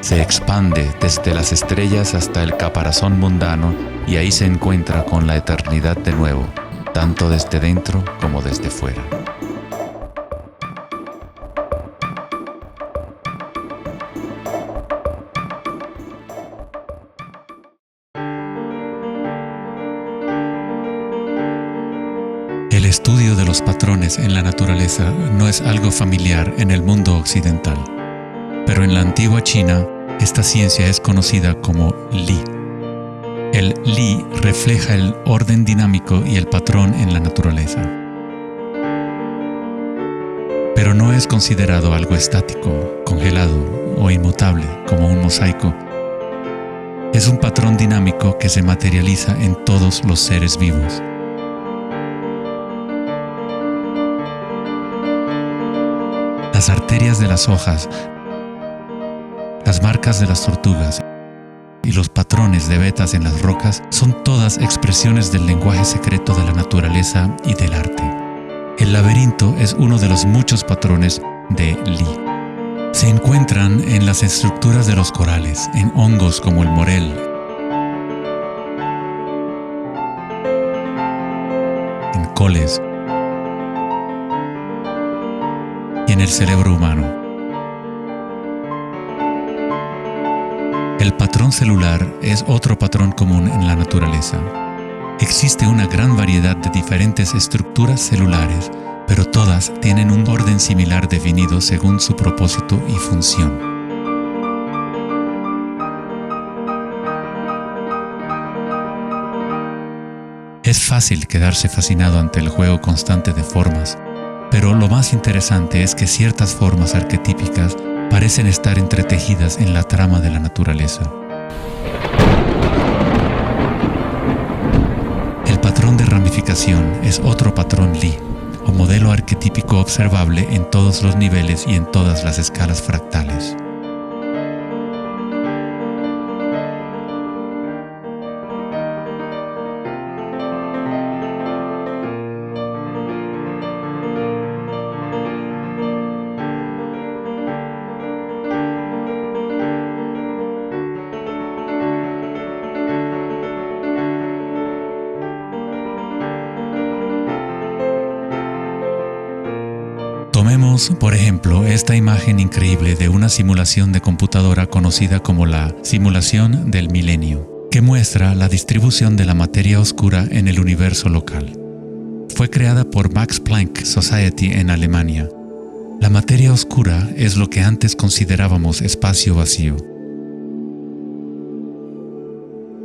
Speaker 1: Se expande desde las estrellas hasta el caparazón mundano y ahí se encuentra con la eternidad de nuevo, tanto desde dentro como desde fuera". estudio de los patrones en la naturaleza no es algo familiar en el mundo occidental, pero en la antigua China, esta ciencia es conocida como Li. El Li refleja el orden dinámico y el patrón en la naturaleza. Pero no es considerado algo estático, congelado o inmutable como un mosaico. Es un patrón dinámico que se materializa en todos los seres vivos. Las arterias de las hojas, las marcas de las tortugas y los patrones de vetas en las rocas son todas expresiones del lenguaje secreto de la naturaleza y del arte. El laberinto es uno de los muchos patrones de Li. Se encuentran en las estructuras de los corales, en hongos como el morel, en coles y en el cerebro humano. El patrón celular es otro patrón común en la naturaleza. Existe una gran variedad de diferentes estructuras celulares, pero todas tienen un orden similar definido según su propósito y función. Es fácil quedarse fascinado ante el juego constante de formas, pero lo más interesante es que ciertas formas arquetípicas parecen estar entretejidas en la trama de la naturaleza. El patrón de ramificación es otro patrón Li, o modelo arquetípico observable en todos los niveles y en todas las escalas fractales. Tomemos, por ejemplo, esta imagen increíble de una simulación de computadora conocida como la simulación del milenio, que muestra la distribución de la materia oscura en el universo local. Fue creada por Max Planck Society en Alemania. La materia oscura es lo que antes considerábamos espacio vacío.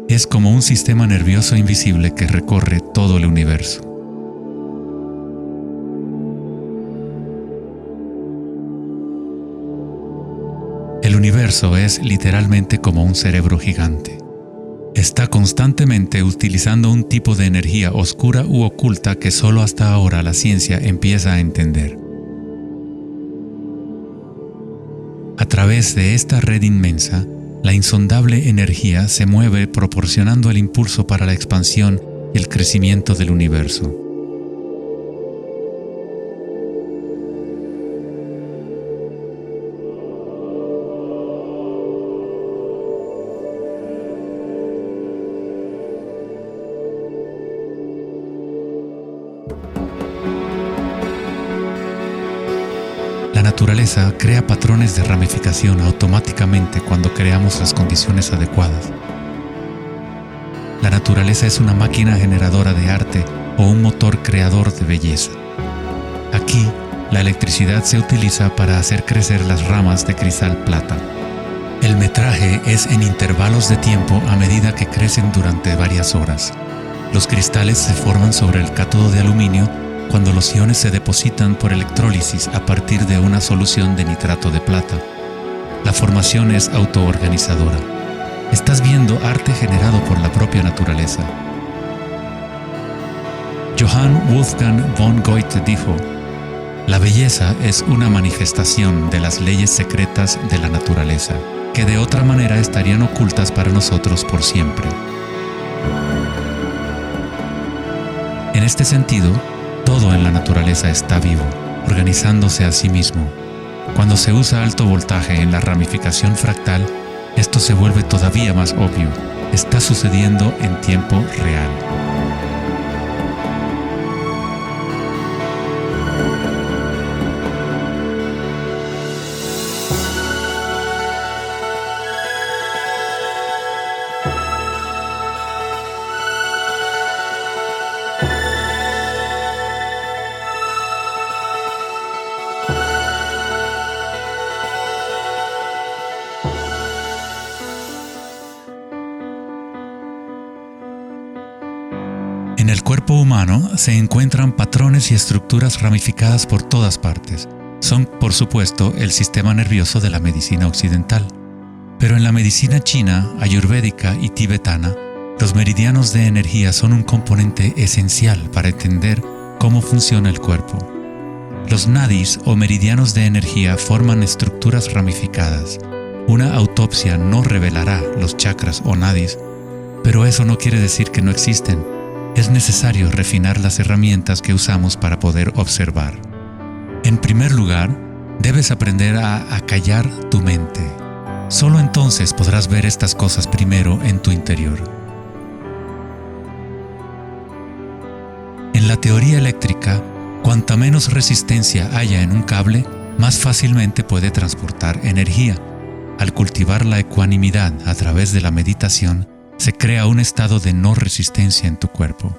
Speaker 1: Es como un sistema nervioso invisible que recorre todo el universo. El universo es literalmente como un cerebro gigante. Está constantemente utilizando un tipo de energía oscura u oculta que solo hasta ahora la ciencia empieza a entender. A través de esta red inmensa, la insondable energía se mueve proporcionando el impulso para la expansión y el crecimiento del universo. La naturaleza crea patrones de ramificación automáticamente cuando creamos las condiciones adecuadas. La naturaleza es una máquina generadora de arte o un motor creador de belleza. Aquí, la electricidad se utiliza para hacer crecer las ramas de cristal plata. El metraje es en intervalos de tiempo a medida que crecen durante varias horas. Los cristales se forman sobre el cátodo de aluminio cuando los iones se depositan por electrólisis a partir de una solución de nitrato de plata. La formación es autoorganizadora. Estás viendo arte generado por la propia naturaleza. Johann Wolfgang von Goethe dijo: "La belleza es una manifestación de las leyes secretas de la naturaleza, que de otra manera estarían ocultas para nosotros por siempre". En este sentido, todo en la naturaleza está vivo, organizándose a sí mismo. Cuando se usa alto voltaje en la ramificación fractal, esto se vuelve todavía más obvio. Está sucediendo en tiempo real. cuerpo humano se encuentran patrones y estructuras ramificadas por todas partes. Son, por supuesto, el sistema nervioso de la medicina occidental. Pero en la medicina china, ayurvédica y tibetana, los meridianos de energía son un componente esencial para entender cómo funciona el cuerpo. Los nadis o meridianos de energía forman estructuras ramificadas. Una autopsia no revelará los chakras o nadis, pero eso no quiere decir que no existen. Es necesario refinar las herramientas que usamos para poder observar. En primer lugar, debes aprender a acallar tu mente. Solo entonces podrás ver estas cosas primero en tu interior. En la teoría eléctrica, cuanta menos resistencia haya en un cable, más fácilmente puede transportar energía. Al cultivar la ecuanimidad a través de la meditación, se crea un estado de no resistencia en tu cuerpo.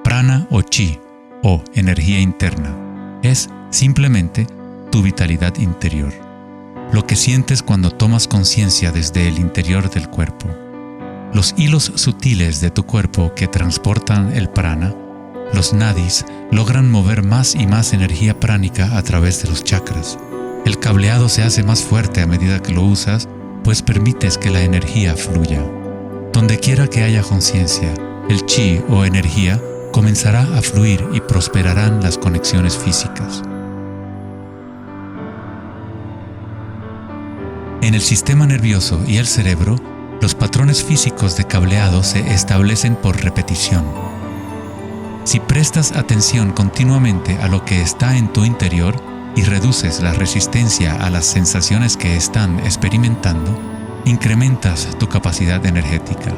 Speaker 1: Prana o chi, o energía interna, es simplemente tu vitalidad interior. Lo que sientes cuando tomas conciencia desde el interior del cuerpo. Los hilos sutiles de tu cuerpo que transportan el prana, los nadis, logran mover más y más energía pránica a través de los chakras. El cableado se hace más fuerte a medida que lo usas, pues permites que la energía fluya. Donde quiera que haya conciencia, el chi o energía comenzará a fluir y prosperarán las conexiones físicas. En el sistema nervioso y el cerebro, los patrones físicos de cableado se establecen por repetición. Si prestas atención continuamente a lo que está en tu interior y reduces la resistencia a las sensaciones que están experimentando, incrementas tu capacidad energética.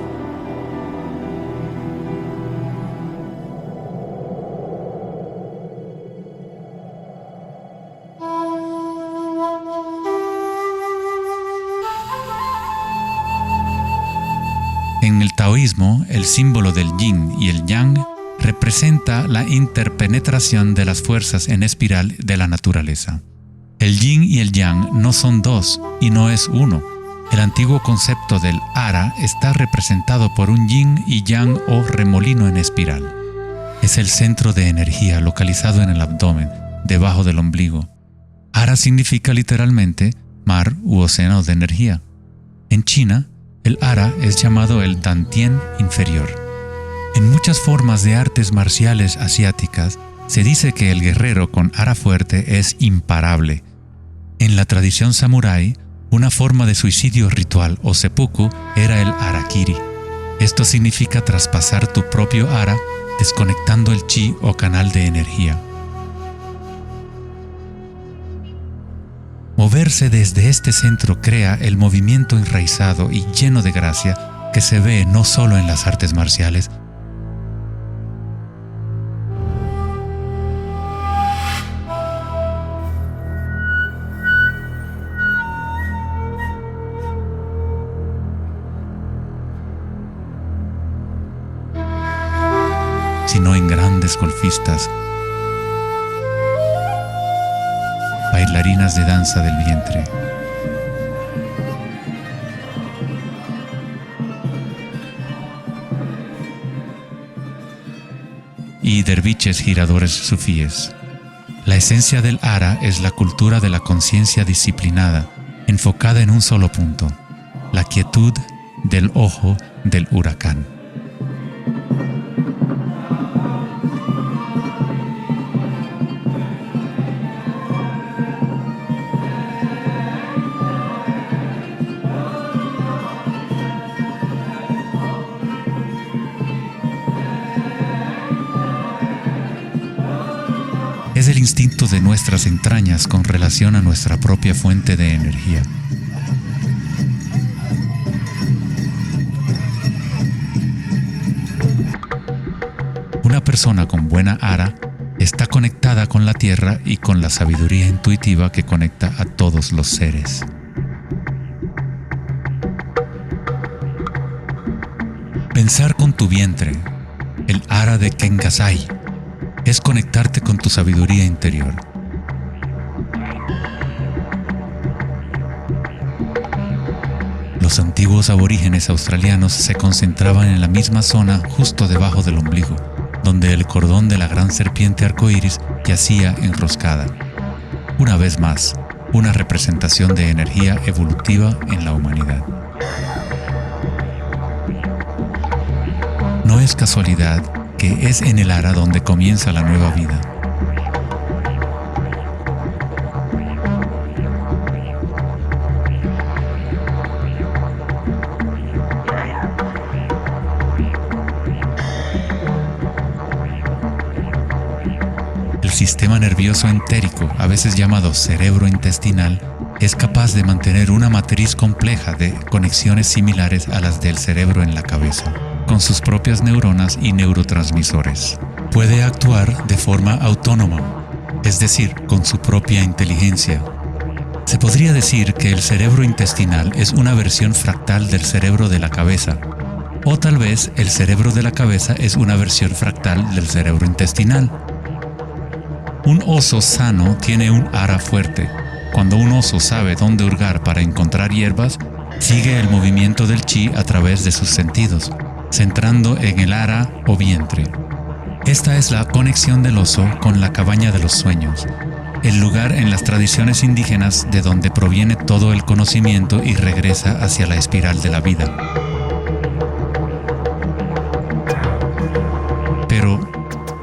Speaker 1: En el taoísmo, el símbolo del yin y el yang representa la interpenetración de las fuerzas en espiral de la naturaleza. El yin y el yang no son dos y no es uno. El antiguo concepto del ara está representado por un yin y yang o remolino en espiral. Es el centro de energía localizado en el abdomen, debajo del ombligo. Ara significa literalmente mar u océano de energía. En China, el ara es llamado el Dantien inferior. En muchas formas de artes marciales asiáticas, se dice que el guerrero con ara fuerte es imparable. En la tradición samurái, una forma de suicidio ritual o seppuku era el harakiri. Esto significa traspasar tu propio ara, desconectando el chi o canal de energía. Moverse desde este centro crea el movimiento enraizado y lleno de gracia que se ve no solo en las artes marciales, sino en grandes golfistas, bailarinas de danza del vientre, y derviches giradores sufíes. La esencia del ara es la cultura de la conciencia disciplinada, enfocada en un solo punto, la quietud del ojo del huracán. Es el instinto de nuestras entrañas con relación a nuestra propia fuente de energía. Una persona con buena ara está conectada con la tierra y con la sabiduría intuitiva que conecta a todos los seres. Pensar con tu vientre, el ara de Kengasai, es conectarte con tu sabiduría interior. Los antiguos aborígenes australianos se concentraban en la misma zona justo debajo del ombligo, donde el cordón de la gran serpiente arcoíris yacía enroscada. Una vez más, una representación de energía evolutiva en la humanidad. No es casualidad que es en el ara donde comienza la nueva vida. El sistema nervioso entérico, a veces llamado cerebro intestinal, es capaz de mantener una matriz compleja de conexiones similares a las del cerebro en la cabeza, con sus propias neuronas y neurotransmisores. Puede actuar de forma autónoma, es decir, con su propia inteligencia. Se podría decir que el cerebro intestinal es una versión fractal del cerebro de la cabeza, o tal vez el cerebro de la cabeza es una versión fractal del cerebro intestinal. Un oso sano tiene un ara fuerte. Cuando un oso sabe dónde hurgar para encontrar hierbas, sigue el movimiento del chi a través de sus sentidos, centrando en el ara o vientre. Esta es la conexión del oso con la cabaña de los sueños, el lugar en las tradiciones indígenas de donde proviene todo el conocimiento y regresa hacia la espiral de la vida. Pero,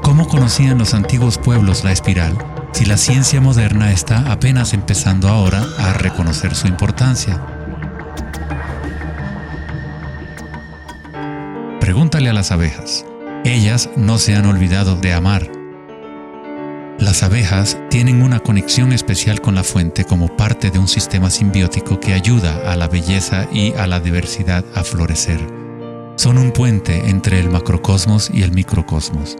Speaker 1: ¿cómo conocían los antiguos pueblos la espiral si la ciencia moderna está apenas empezando ahora a reconocer su importancia? Pregúntale a las abejas. Ellas no se han olvidado de amar. Las abejas tienen una conexión especial con la fuente como parte de un sistema simbiótico que ayuda a la belleza y a la diversidad a florecer. Son un puente entre el macrocosmos y el microcosmos.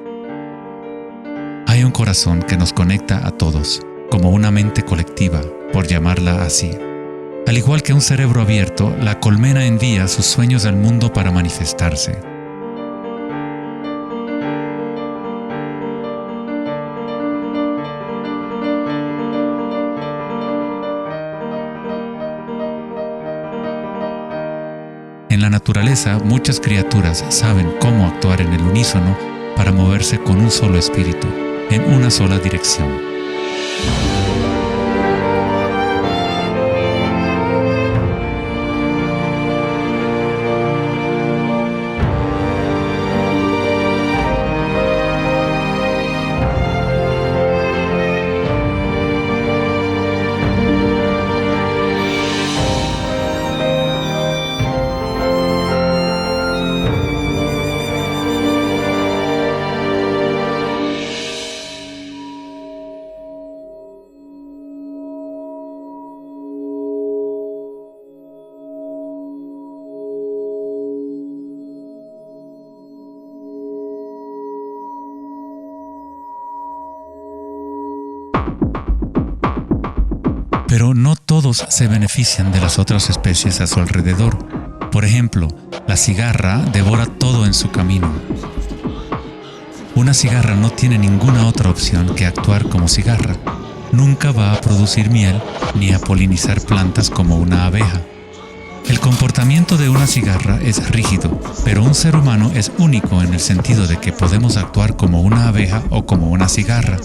Speaker 1: Hay un corazón que nos conecta a todos, como una mente colectiva, por llamarla así. Al igual que un cerebro abierto, la colmena envía sus sueños al mundo para manifestarse. En la naturaleza, muchas criaturas saben cómo actuar en el unísono para moverse con un solo espíritu, en una sola dirección. Pero no todos se benefician de las otras especies a su alrededor. Por ejemplo, la cigarra devora todo en su camino. Una cigarra no tiene ninguna otra opción que actuar como cigarra. Nunca va a producir miel ni a polinizar plantas como una abeja. El comportamiento de una cigarra es rígido, pero un ser humano es único en el sentido de que podemos actuar como una abeja o como una cigarra.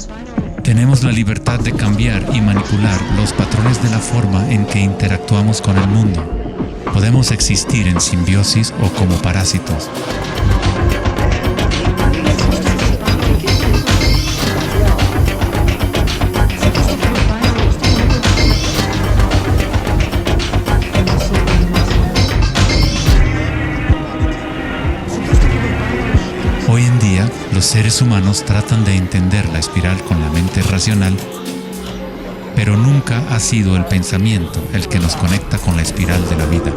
Speaker 1: Tenemos la libertad de cambiar y manipular los patrones de la forma en que interactuamos con el mundo. Podemos existir en simbiosis o como parásitos. Hoy en día, los seres humanos tratan de entender la espiral con la mente racional, pero nunca ha sido el pensamiento el que nos conecta con la espiral de la vida.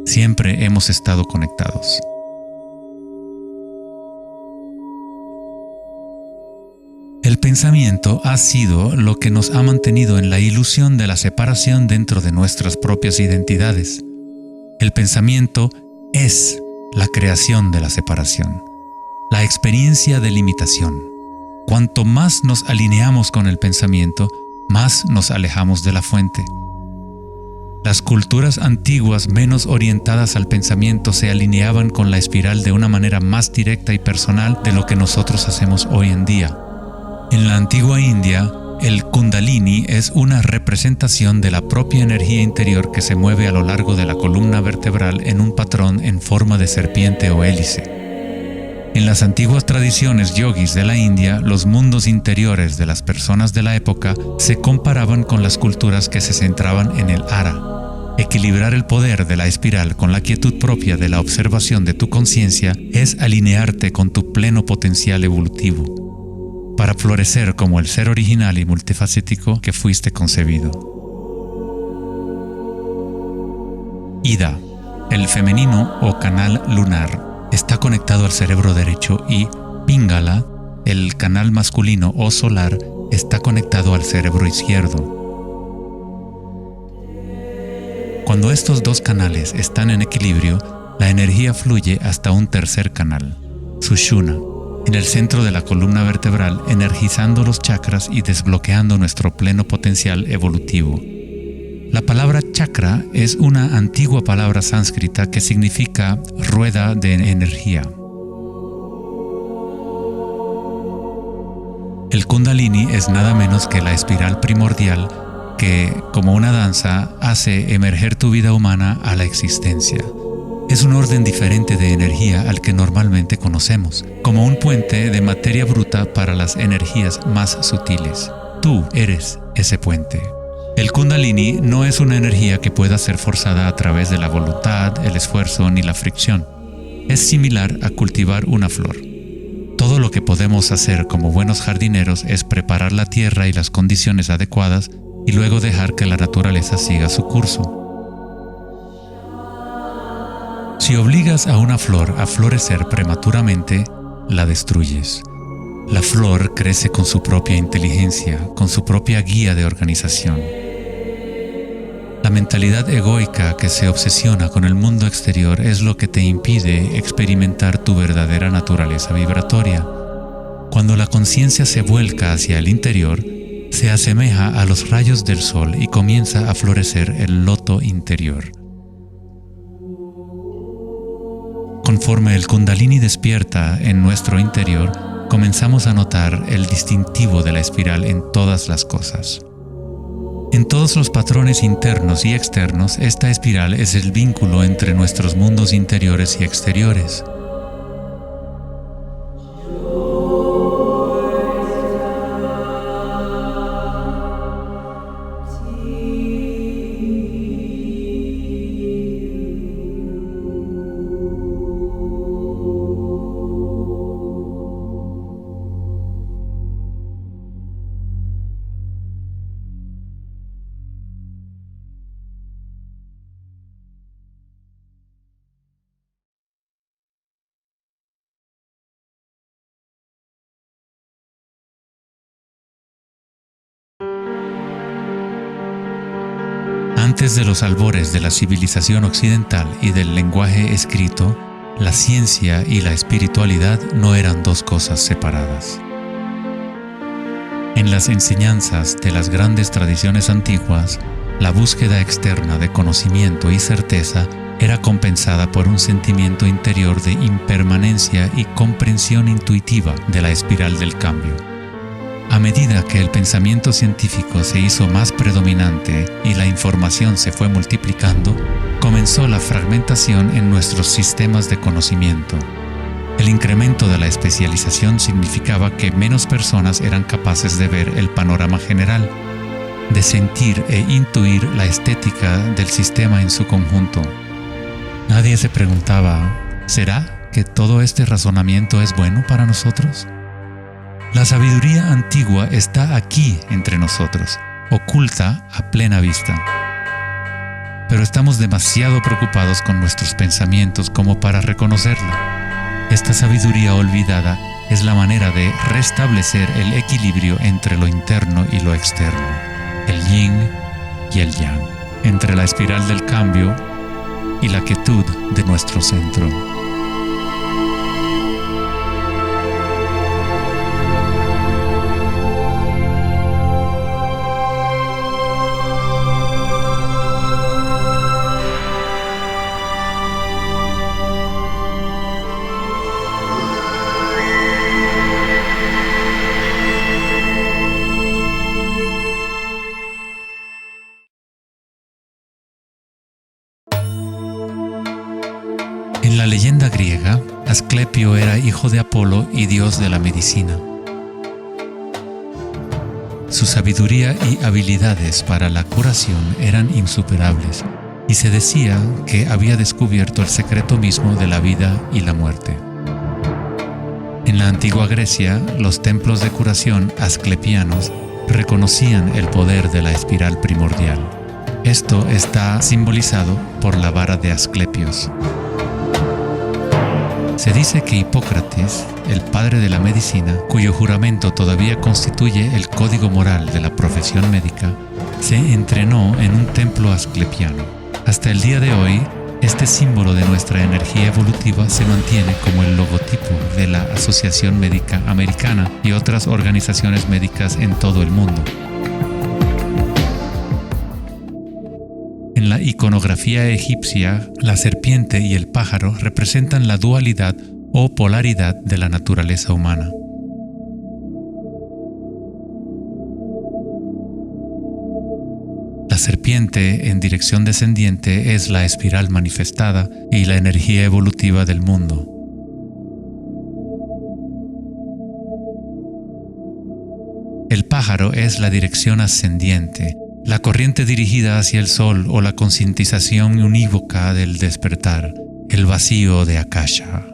Speaker 1: Siempre hemos estado conectados. El pensamiento ha sido lo que nos ha mantenido en la ilusión de la separación dentro de nuestras propias identidades. El pensamiento es la creación de la separación, la experiencia de limitación. Cuanto más nos alineamos con el pensamiento, más nos alejamos de la fuente. Las culturas antiguas menos orientadas al pensamiento se alineaban con la espiral de una manera más directa y personal de lo que nosotros hacemos hoy en día. En la antigua India, el Kundalini es una representación de la propia energía interior que se mueve a lo largo de la columna vertebral en un patrón en forma de serpiente o hélice. En las antiguas tradiciones yogis de la India, los mundos interiores de las personas de la época se comparaban con las culturas que se centraban en el Ara. Equilibrar el poder de la espiral con la quietud propia de la observación de tu conciencia es alinearte con tu pleno potencial evolutivo, para florecer como el ser original y multifacético que fuiste concebido. Ida, el femenino o canal lunar, está conectado al cerebro derecho y Pingala, el canal masculino o solar, está conectado al cerebro izquierdo. Cuando estos dos canales están en equilibrio, la energía fluye hasta un tercer canal, Sushumna, en el centro de la columna vertebral, energizando los chakras y desbloqueando nuestro pleno potencial evolutivo. La palabra chakra es una antigua palabra sánscrita que significa rueda de energía. El Kundalini es nada menos que la espiral primordial que, como una danza, hace emerger tu vida humana a la existencia. Es un orden diferente de energía al que normalmente conocemos, como un puente de materia bruta para las energías más sutiles. Tú eres ese puente. El Kundalini no es una energía que pueda ser forzada a través de la voluntad, el esfuerzo ni la fricción. Es similar a cultivar una flor. Todo lo que podemos hacer como buenos jardineros es preparar la tierra y las condiciones adecuadas y luego dejar que la naturaleza siga su curso. Si obligas a una flor a florecer prematuramente, la destruyes. La flor crece con su propia inteligencia, con su propia guía de organización. La mentalidad egoica que se obsesiona con el mundo exterior es lo que te impide experimentar tu verdadera naturaleza vibratoria. Cuando la conciencia se vuelca hacia el interior, se asemeja a los rayos del sol y comienza a florecer el loto interior. Conforme el Kundalini despierta en nuestro interior, comenzamos a notar el distintivo de la espiral en todas las cosas. En todos los patrones internos y externos, esta espiral es el vínculo entre nuestros mundos interiores y exteriores. Antes de los albores de la civilización occidental y del lenguaje escrito, la ciencia y la espiritualidad no eran dos cosas separadas. En las enseñanzas de las grandes tradiciones antiguas, la búsqueda externa de conocimiento y certeza era compensada por un sentimiento interior de impermanencia y comprensión intuitiva de la espiral del cambio. A medida que el pensamiento científico se hizo más predominante y la información se fue multiplicando, comenzó la fragmentación en nuestros sistemas de conocimiento. El incremento de la especialización significaba que menos personas eran capaces de ver el panorama general, de sentir e intuir la estética del sistema en su conjunto. Nadie se preguntaba, ¿será que todo este razonamiento es bueno para nosotros? La sabiduría antigua está aquí entre nosotros, oculta a plena vista. Pero estamos demasiado preocupados con nuestros pensamientos como para reconocerla. Esta sabiduría olvidada es la manera de restablecer el equilibrio entre lo interno y lo externo, el yin y el yang, entre la espiral del cambio y la quietud de nuestro centro. leyenda griega, Asclepio era hijo de Apolo y dios de la medicina. Su sabiduría y habilidades para la curación eran insuperables, y se decía que había descubierto el secreto mismo de la vida y la muerte. En la antigua Grecia, los templos de curación asclepianos reconocían el poder de la espiral primordial. Esto está simbolizado por la vara de Asclepios. Se dice que Hipócrates, el padre de la medicina, cuyo juramento todavía constituye el código moral de la profesión médica, se entrenó en un templo asclepiano. Hasta el día de hoy, este símbolo de nuestra energía evolutiva se mantiene como el logotipo de la Asociación Médica Americana y otras organizaciones médicas en todo el mundo. En la iconografía egipcia, la serpiente y el pájaro representan la dualidad o polaridad de la naturaleza humana. La serpiente en dirección descendiente es la espiral manifestada y la energía evolutiva del mundo. El pájaro es la dirección ascendiente, la corriente dirigida hacia el sol o la concientización unívoca del despertar, el vacío de Akasha.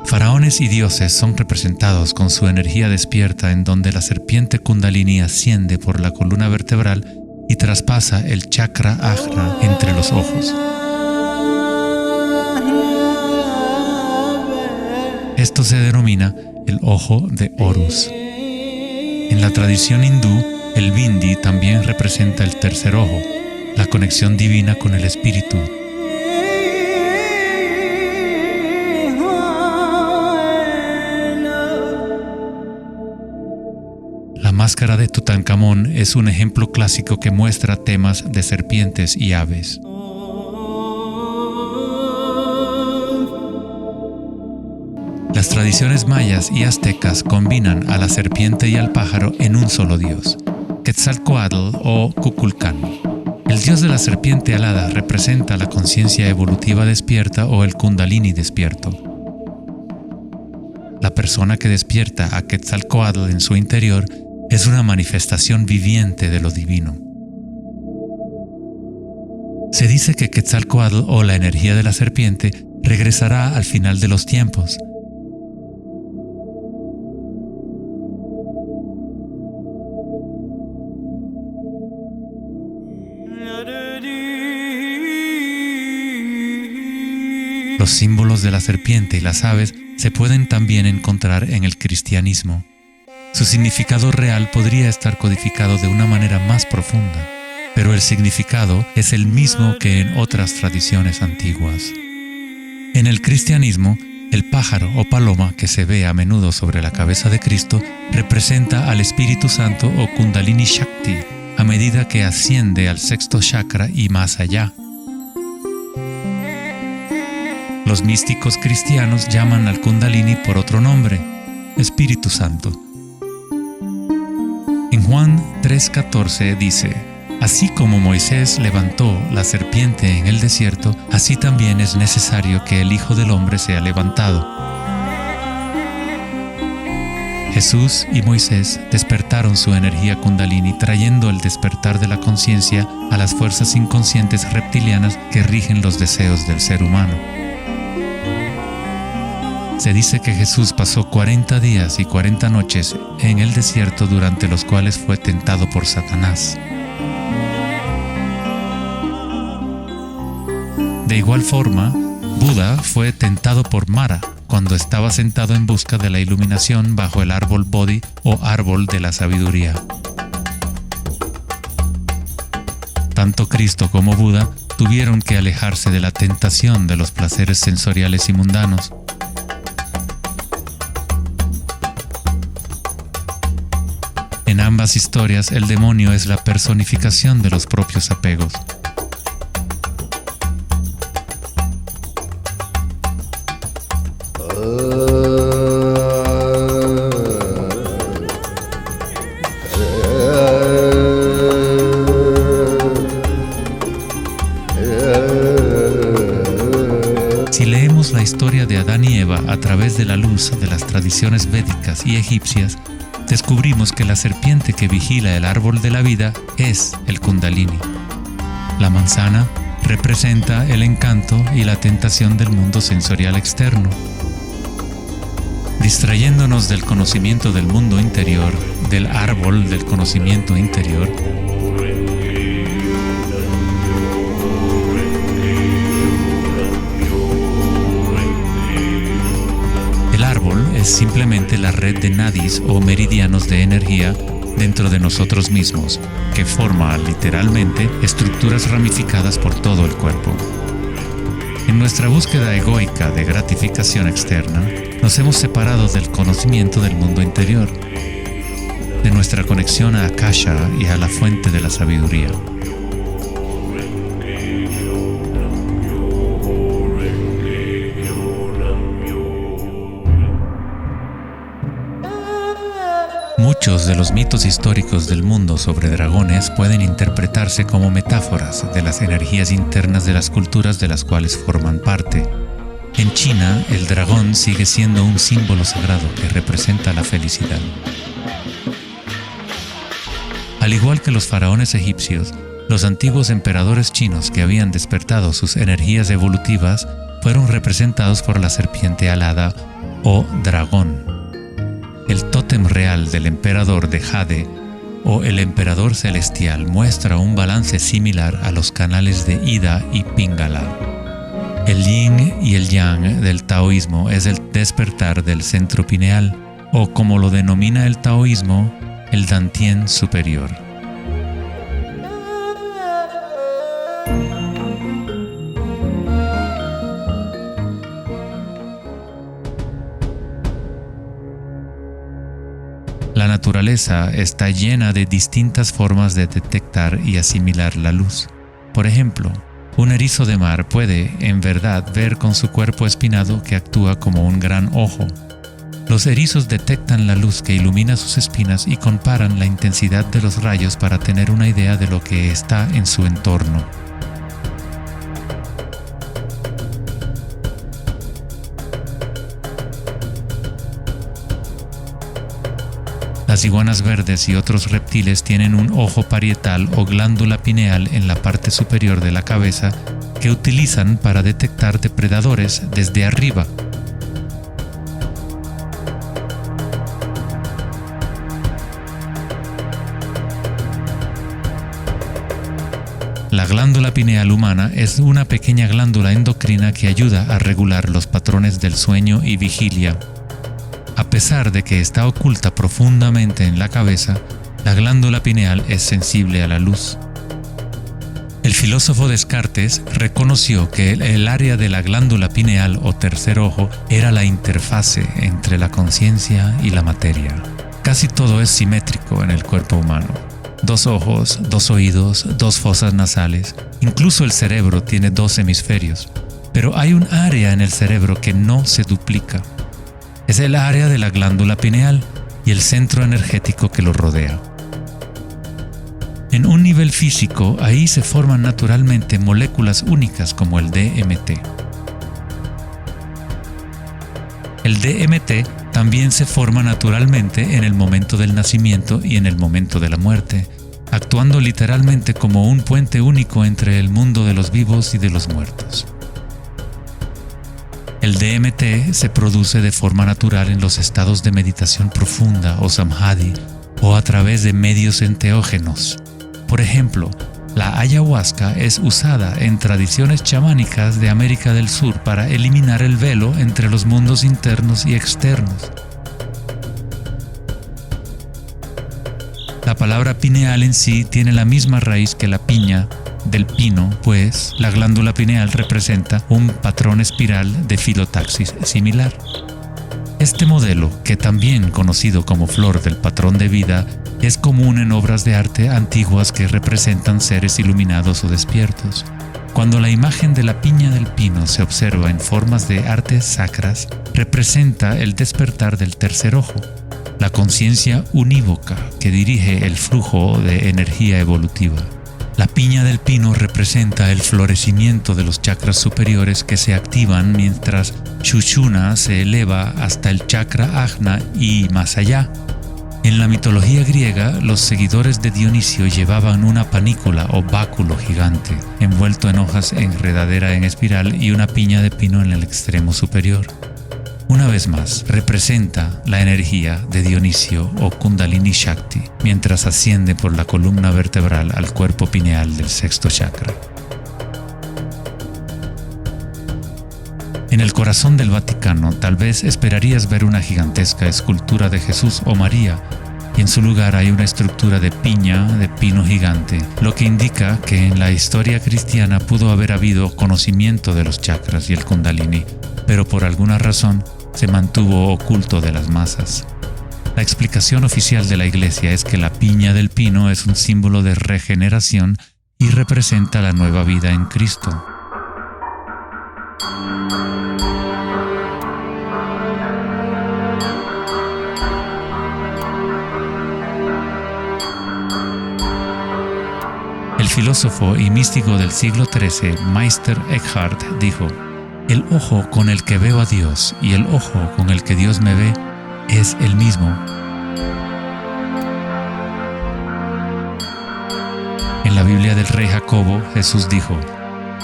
Speaker 1: Faraones y dioses son representados con su energía despierta, en donde la serpiente Kundalini asciende por la columna vertebral y traspasa el chakra ajna entre los ojos. Esto se denomina el ojo de Horus. En la tradición hindú, el bindi también representa el tercer ojo, la conexión divina con el espíritu. La máscara de Tutankamón es un ejemplo clásico que muestra temas de serpientes y aves. Las tradiciones mayas y aztecas combinan a la serpiente y al pájaro en un solo dios, Quetzalcóatl o Kukulcán. El dios de la serpiente alada representa la conciencia evolutiva despierta o el Kundalini despierto. La persona que despierta a Quetzalcóatl en su interior es una manifestación viviente de lo divino. Se dice que Quetzalcóatl o la energía de la serpiente regresará al final de los tiempos. Los símbolos de la serpiente y las aves se pueden también encontrar en el cristianismo. Su significado real podría estar codificado de una manera más profunda, pero el significado es el mismo que en otras tradiciones antiguas. En el cristianismo, el pájaro o paloma que se ve a menudo sobre la cabeza de Cristo representa al Espíritu Santo o Kundalini Shakti a medida que asciende al sexto chakra y más allá. Los místicos cristianos llaman al Kundalini por otro nombre, Espíritu Santo. En Juan 3:14 dice: así como Moisés levantó la serpiente en el desierto, así también es necesario que el Hijo del Hombre sea levantado. Jesús y Moisés despertaron su energía Kundalini, trayendo el despertar de la conciencia a las fuerzas inconscientes reptilianas que rigen los deseos del ser humano. Se dice que Jesús pasó 40 días y 40 noches en el desierto, durante los cuales fue tentado por Satanás. De igual forma, Buda fue tentado por Mara cuando estaba sentado en busca de la iluminación bajo el árbol Bodhi o árbol de la sabiduría. Tanto Cristo como Buda tuvieron que alejarse de la tentación de los placeres sensoriales y mundanos. En ambas historias, el demonio es la personificación de los propios apegos. Si leemos la historia de Adán y Eva a través de la luz de las tradiciones védicas y egipcias, descubrimos que la serpiente que vigila el árbol de la vida es el Kundalini. La manzana representa el encanto y la tentación del mundo sensorial externo. Distrayéndonos del conocimiento del mundo interior, del árbol del conocimiento interior, el árbol es simplemente la red de nadis o meridianos de energía dentro de nosotros mismos, que forma literalmente estructuras ramificadas por todo el cuerpo. En nuestra búsqueda egoica de gratificación externa, nos hemos separado del conocimiento del mundo interior, de nuestra conexión a Akasha y a la fuente de la sabiduría. Muchos de los mitos históricos del mundo sobre dragones pueden interpretarse como metáforas de las energías internas de las culturas de las cuales forman parte. En China, el dragón sigue siendo un símbolo sagrado que representa la felicidad. Al igual que los faraones egipcios, los antiguos emperadores chinos que habían despertado sus energías evolutivas fueron representados por la serpiente alada o dragón. El tótem real del emperador de Jade o el emperador celestial muestra un balance similar a los canales de Ida y Pingala. El yin y el yang del taoísmo es el despertar del centro pineal, o como lo denomina el taoísmo, el Dantien superior. La naturaleza está llena de distintas formas de detectar y asimilar la luz. Por ejemplo, un erizo de mar puede, en verdad, ver con su cuerpo espinado que actúa como un gran ojo. Los erizos detectan la luz que ilumina sus espinas y comparan la intensidad de los rayos para tener una idea de lo que está en su entorno. Las iguanas verdes y otros reptiles tienen un ojo parietal o glándula pineal en la parte superior de la cabeza que utilizan para detectar depredadores desde arriba. La glándula pineal humana es una pequeña glándula endocrina que ayuda a regular los patrones del sueño y vigilia. A pesar de que está oculta profundamente en la cabeza, la glándula pineal es sensible a la luz. El filósofo Descartes reconoció que el área de la glándula pineal o tercer ojo era la interfase entre la conciencia y la materia. Casi todo es simétrico en el cuerpo humano. 2 ojos, 2 oídos, 2 fosas nasales. Incluso el cerebro tiene 2 hemisferios. Pero hay un área en el cerebro que no se duplica. Es el área de la glándula pineal y el centro energético que lo rodea. En un nivel físico, ahí se forman naturalmente moléculas únicas como el DMT. El DMT también se forma naturalmente en el momento del nacimiento y en el momento de la muerte, actuando literalmente como un puente único entre el mundo de los vivos y de los muertos. El DMT se produce de forma natural en los estados de meditación profunda o samadhi o a través de medios enteógenos. Por ejemplo, la ayahuasca es usada en tradiciones chamánicas de América del Sur para eliminar el velo entre los mundos internos y externos. La palabra pineal en sí tiene la misma raíz que la piña del pino, pues la glándula pineal representa un patrón espiral de filotaxis similar. Este modelo, que también conocido como flor del patrón de vida, es común en obras de arte antiguas que representan seres iluminados o despiertos. Cuando la imagen de la piña del pino se observa en formas de artes sacras, representa el despertar del tercer ojo, la conciencia unívoca que dirige el flujo de energía evolutiva. La piña del pino representa el florecimiento de los chakras superiores que se activan mientras Sushumna se eleva hasta el chakra Ajna y más allá. En la mitología griega, los seguidores de Dionisio llevaban una panícula o báculo gigante, envuelto en hojas enredadera en espiral y una piña de pino en el extremo superior. Una vez más, representa la energía de Dionisio o Kundalini Shakti, mientras asciende por la columna vertebral al cuerpo pineal del sexto chakra. En el corazón del Vaticano, tal vez esperarías ver una gigantesca escultura de Jesús o María, y en su lugar hay una estructura de piña de pino gigante, lo que indica que en la historia cristiana pudo haber habido conocimiento de los chakras y el Kundalini, pero por alguna razón se mantuvo oculto de las masas. La explicación oficial de la Iglesia es que la piña del pino es un símbolo de regeneración y representa la nueva vida en Cristo. El filósofo y místico del siglo XIII, Meister Eckhart, dijo: "El ojo con el que veo a Dios y el ojo con el que Dios me ve es el mismo". En la Biblia del rey Jacobo, Jesús dijo: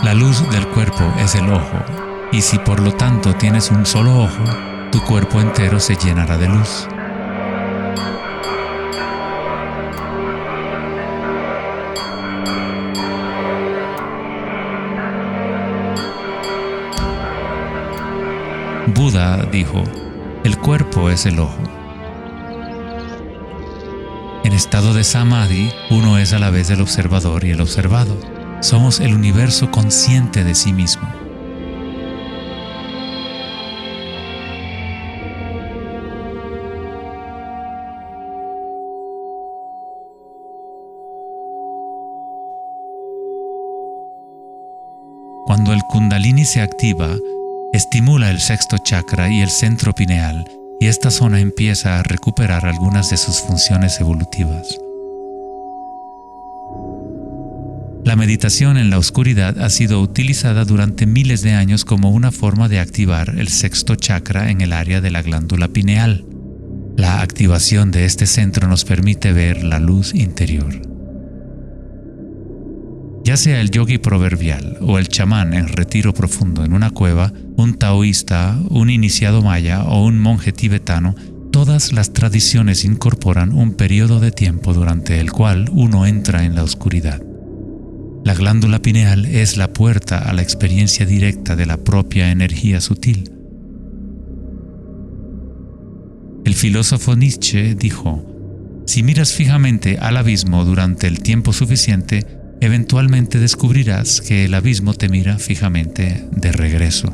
Speaker 1: "La luz del cuerpo es el ojo, y si por lo tanto tienes un solo ojo, tu cuerpo entero se llenará de luz". Buda dijo: "El cuerpo es el ojo". En estado de Samadhi, uno es a la vez el observador y el observado. Somos el universo consciente de sí mismo. Cuando el Kundalini se activa, estimula el sexto chakra y el centro pineal, y esta zona empieza a recuperar algunas de sus funciones evolutivas. La meditación en la oscuridad ha sido utilizada durante miles de años como una forma de activar el sexto chakra en el área de la glándula pineal. La activación de este centro nos permite ver la luz interior. Ya sea el yogi proverbial o el chamán en retiro profundo en una cueva, un taoísta, un iniciado maya o un monje tibetano, todas las tradiciones incorporan un periodo de tiempo durante el cual uno entra en la oscuridad. La glándula pineal es la puerta a la experiencia directa de la propia energía sutil. El filósofo Nietzsche dijo: "Si miras fijamente al abismo durante el tiempo suficiente, eventualmente descubrirás que el abismo te mira fijamente de regreso".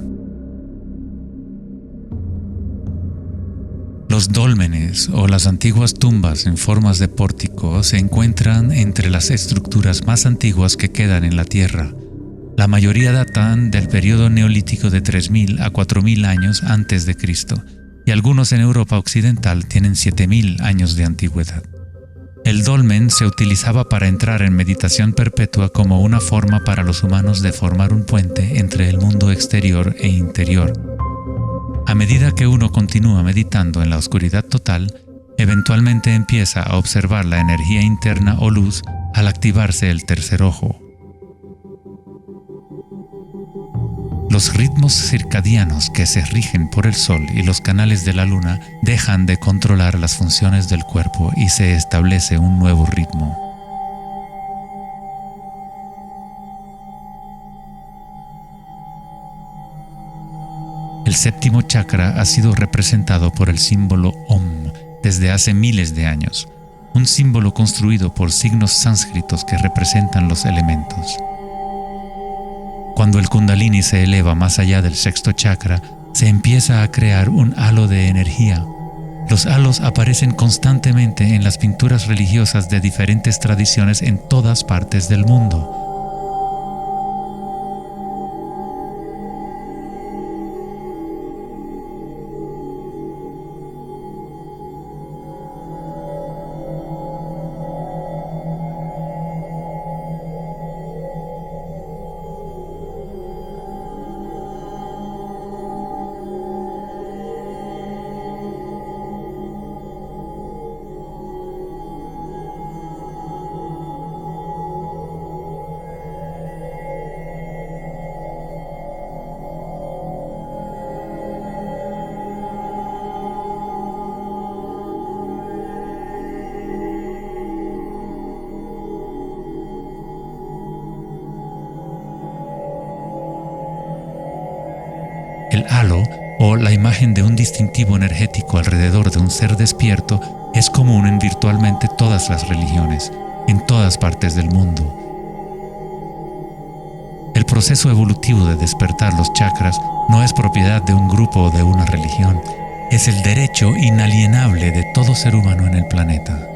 Speaker 1: Los dólmenes o las antiguas tumbas en formas de pórtico se encuentran entre las estructuras más antiguas que quedan en la Tierra. La mayoría datan del periodo neolítico de 3000 a 4000 años antes de Cristo, y algunos en Europa occidental tienen 7000 años de antigüedad. El dolmen se utilizaba para entrar en meditación perpetua como una forma para los humanos de formar un puente entre el mundo exterior e interior. A medida que uno continúa meditando en la oscuridad total, eventualmente empieza a observar la energía interna o luz al activarse el tercer ojo. Los ritmos circadianos que se rigen por el sol y los canales de la luna dejan de controlar las funciones del cuerpo y se establece un nuevo ritmo. El séptimo chakra ha sido representado por el símbolo Om desde hace miles de años, un símbolo construido por signos sánscritos que representan los elementos. Cuando el Kundalini se eleva más allá del sexto chakra, se empieza a crear un halo de energía. Los halos aparecen constantemente en las pinturas religiosas de diferentes tradiciones en todas partes del mundo. El halo, o la imagen de un distintivo energético alrededor de un ser despierto, es común en virtualmente todas las religiones, en todas partes del mundo. El proceso evolutivo de despertar los chakras no es propiedad de un grupo o de una religión, es el derecho inalienable de todo ser humano en el planeta.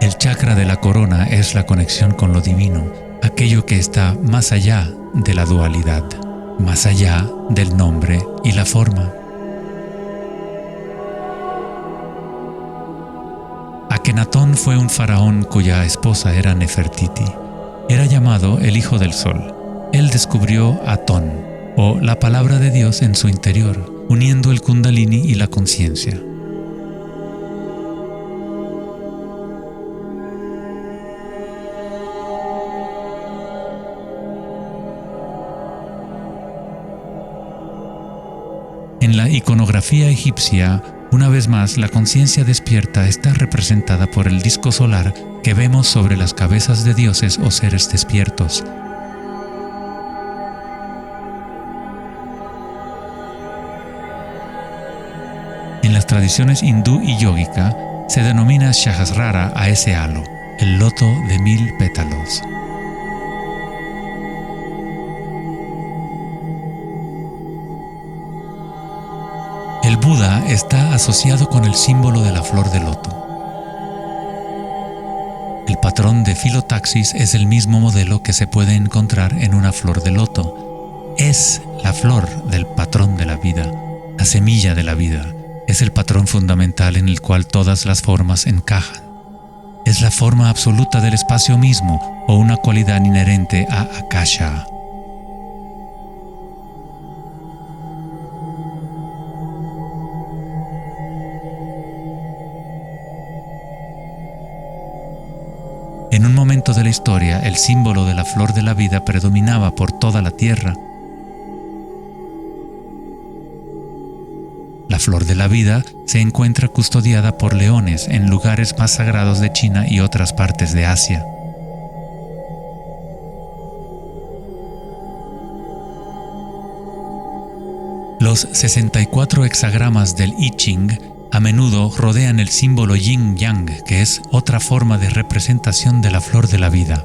Speaker 1: El chakra de la corona es la conexión con lo divino, aquello que está más allá de la dualidad, más allá del nombre y la forma. Akenatón fue un faraón cuya esposa era Nefertiti. Era llamado el Hijo del Sol. Él descubrió Atón, o la palabra de Dios en su interior, uniendo el Kundalini y la conciencia. En la iconografía egipcia, una vez más, la conciencia despierta está representada por el disco solar que vemos sobre las cabezas de dioses o seres despiertos. En las tradiciones hindú y yógica, se denomina Sahasrara a ese halo, el loto de 1000 pétalos. El Buda está asociado con el símbolo de la flor de loto. El patrón de filotaxis es el mismo modelo que se puede encontrar en una flor de loto. Es la flor del patrón de la vida, la semilla de la vida. Es el patrón fundamental en el cual todas las formas encajan. Es la forma absoluta del espacio mismo o una cualidad inherente a Akasha. En un momento de la historia, el símbolo de la flor de la vida predominaba por toda la tierra. La flor de la vida se encuentra custodiada por leones en lugares más sagrados de China y otras partes de Asia. Los 64 hexagramas del I Ching a menudo rodean el símbolo yin-yang, que es otra forma de representación de la flor de la vida.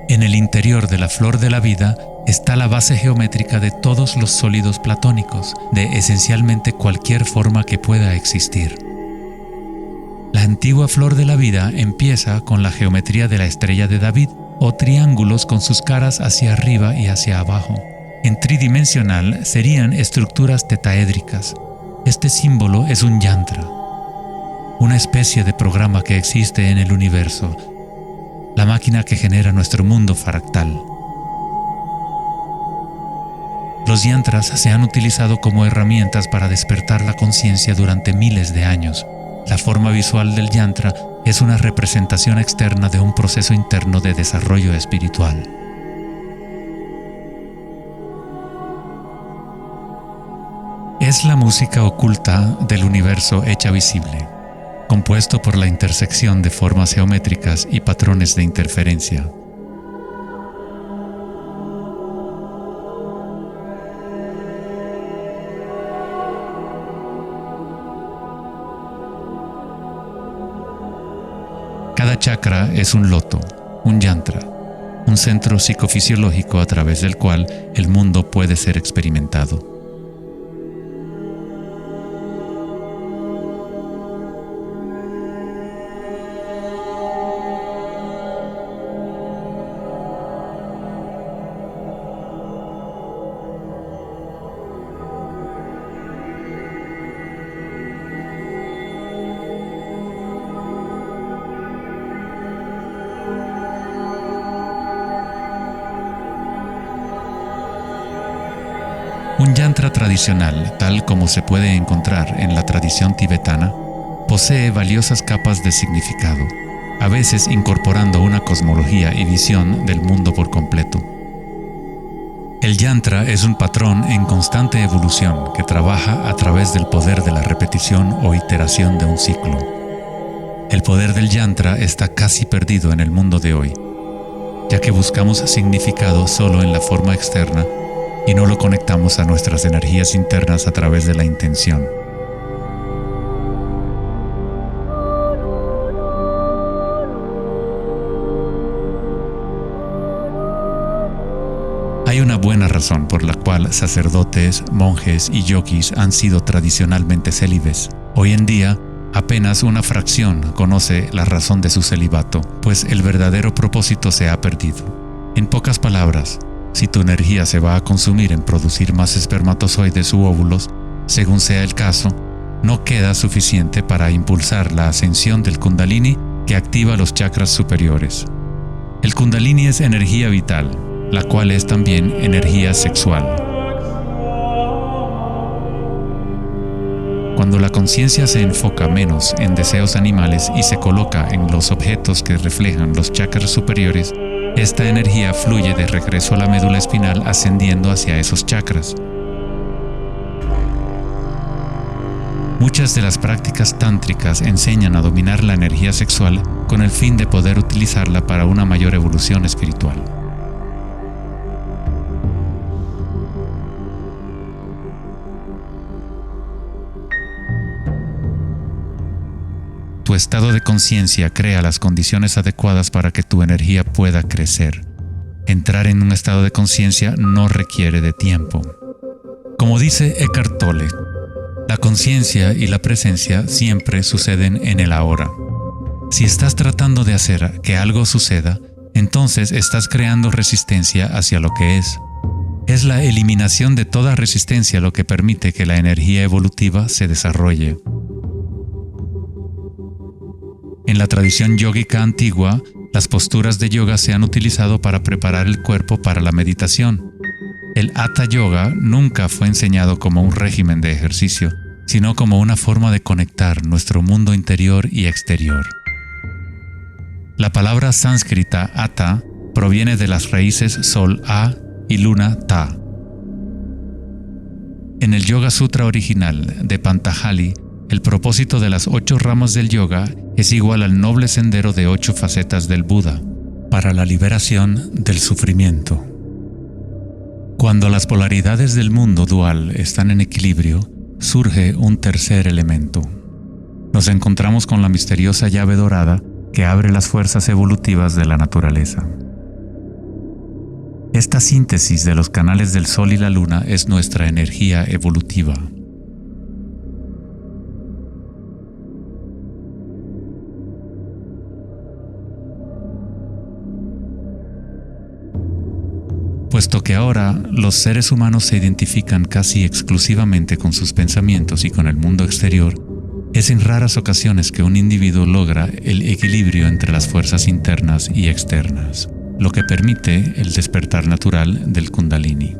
Speaker 1: En el interior de la flor de la vida está la base geométrica de todos los sólidos platónicos, de esencialmente cualquier forma que pueda existir. La antigua flor de la vida empieza con la geometría de la estrella de David, o triángulos con sus caras hacia arriba y hacia abajo. En tridimensional serían estructuras tetaédricas. Este símbolo es un yantra, una especie de programa que existe en el universo, la máquina que genera nuestro mundo fractal. Los yantras se han utilizado como herramientas para despertar la conciencia durante miles de años. La forma visual del yantra es una representación externa de un proceso interno de desarrollo espiritual. Es la música oculta del universo hecha visible, compuesto por la intersección de formas geométricas y patrones de interferencia. Cada chakra es un loto, un yantra, un centro psicofisiológico a través del cual el mundo puede ser experimentado. Un yantra tradicional, tal como se puede encontrar en la tradición tibetana, posee valiosas capas de significado, a veces incorporando una cosmología y visión del mundo por completo. El yantra es un patrón en constante evolución que trabaja a través del poder de la repetición o iteración de un ciclo. El poder del yantra está casi perdido en el mundo de hoy, ya que buscamos significado solo en la forma externa y no lo conectamos a nuestras energías internas a través de la intención. Hay una buena razón por la cual sacerdotes, monjes y yogis han sido tradicionalmente célibes. Hoy en día, apenas una fracción conoce la razón de su celibato, pues el verdadero propósito se ha perdido. En pocas palabras, si tu energía se va a consumir en producir más espermatozoides u óvulos, según sea el caso, no queda suficiente para impulsar la ascensión del Kundalini que activa los chakras superiores. El Kundalini es energía vital, la cual es también energía sexual. Cuando la conciencia se enfoca menos en deseos animales y se coloca en los objetos que reflejan los chakras superiores, esta energía fluye de regreso a la médula espinal ascendiendo hacia esos chakras. Muchas de las prácticas tántricas enseñan a dominar la energía sexual con el fin de poder utilizarla para una mayor evolución espiritual. Tu estado de conciencia crea las condiciones adecuadas para que tu energía pueda crecer. Entrar en un estado de conciencia no requiere de tiempo. Como dice Eckhart Tolle, la conciencia y la presencia siempre suceden en el ahora. Si estás tratando de hacer que algo suceda, entonces estás creando resistencia hacia lo que es. Es la eliminación de toda resistencia lo que permite que la energía evolutiva se desarrolle. En la tradición yógica antigua, las posturas de yoga se han utilizado para preparar el cuerpo para la meditación. El Hatha Yoga nunca fue enseñado como un régimen de ejercicio, sino como una forma de conectar nuestro mundo interior y exterior. La palabra sánscrita Hatha proviene de las raíces Sol A y Luna Ta. En el Yoga Sutra original de Patanjali, el propósito de las 8 ramas del yoga es igual al noble sendero de 8 facetas del Buda, para la liberación del sufrimiento. Cuando las polaridades del mundo dual están en equilibrio, surge un tercer elemento. Nos encontramos con la misteriosa llave dorada que abre las fuerzas evolutivas de la naturaleza. Esta síntesis de los canales del Sol y la Luna es nuestra energía evolutiva. Puesto que ahora los seres humanos se identifican casi exclusivamente con sus pensamientos y con el mundo exterior, es en raras ocasiones que un individuo logra el equilibrio entre las fuerzas internas y externas, lo que permite el despertar natural del Kundalini.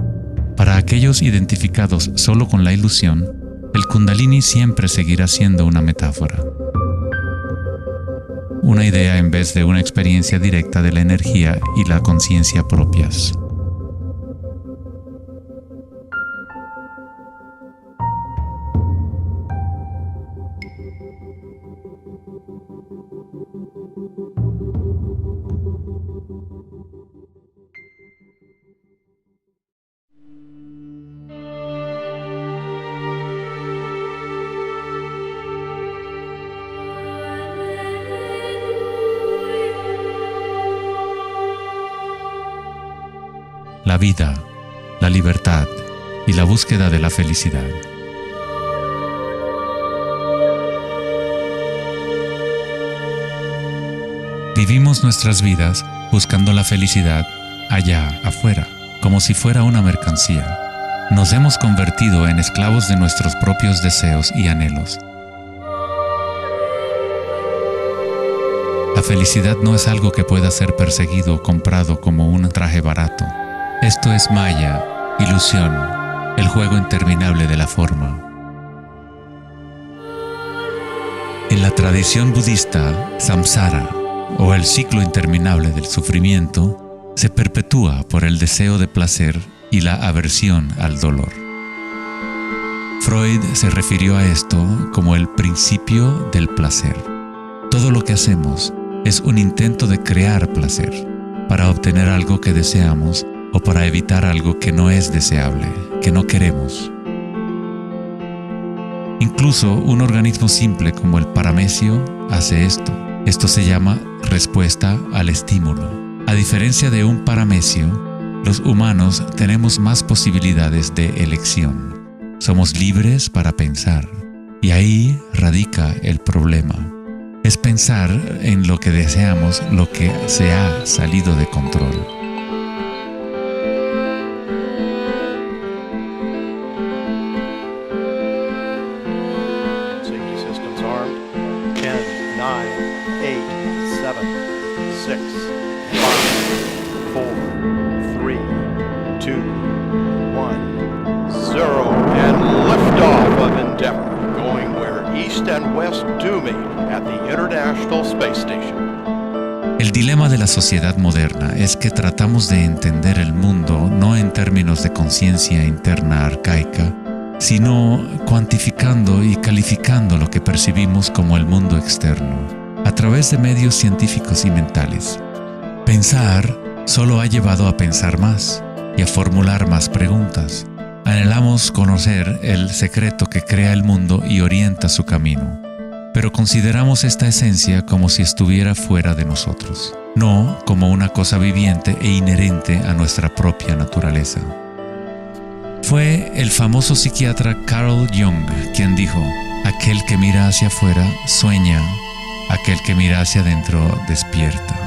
Speaker 1: Para aquellos identificados solo con la ilusión, el Kundalini siempre seguirá siendo una metáfora, una idea en vez de una experiencia directa de la energía y la conciencia propias. La vida, la libertad y la búsqueda de la felicidad. Vivimos nuestras vidas buscando la felicidad allá afuera, como si fuera una mercancía. Nos hemos convertido en esclavos de nuestros propios deseos y anhelos. La felicidad no es algo que pueda ser perseguido o comprado como un traje barato. Esto es maya, ilusión, el juego interminable de la forma. En la tradición budista, samsara, o el ciclo interminable del sufrimiento, se perpetúa por el deseo de placer y la aversión al dolor. Freud se refirió a esto como el principio del placer. Todo lo que hacemos es un intento de crear placer para obtener algo que deseamos o para evitar algo que no es deseable, que no queremos. Incluso un organismo simple como el paramecio hace esto. Esto se llama respuesta al estímulo. A diferencia de un paramecio, los humanos tenemos más posibilidades de elección. Somos libres para pensar, y ahí radica el problema. Es pensar en lo que deseamos, lo que se ha salido de control.
Speaker 2: Safety systems armed. 10, 9, 8, 7, 6, 5, 4, 3, 2, 1, 0, and liftoff of Endeavour, going where east and west do meet at the International Space Station.
Speaker 1: El dilema de la sociedad moderna es que tratamos de entender el mundo no en términos de conciencia interna arcaica, sino cuantificando y calificando lo que percibimos como el mundo externo, a través de medios científicos y mentales. Pensar solo ha llevado a pensar más y a formular más preguntas. Anhelamos conocer el secreto que crea el mundo y orienta su camino, pero consideramos esta esencia como si estuviera fuera de nosotros, no como una cosa viviente e inherente a nuestra propia naturaleza. Fue el famoso psiquiatra Carl Jung quien dijo: aquel que mira hacia afuera sueña, aquel que mira hacia adentro despierta.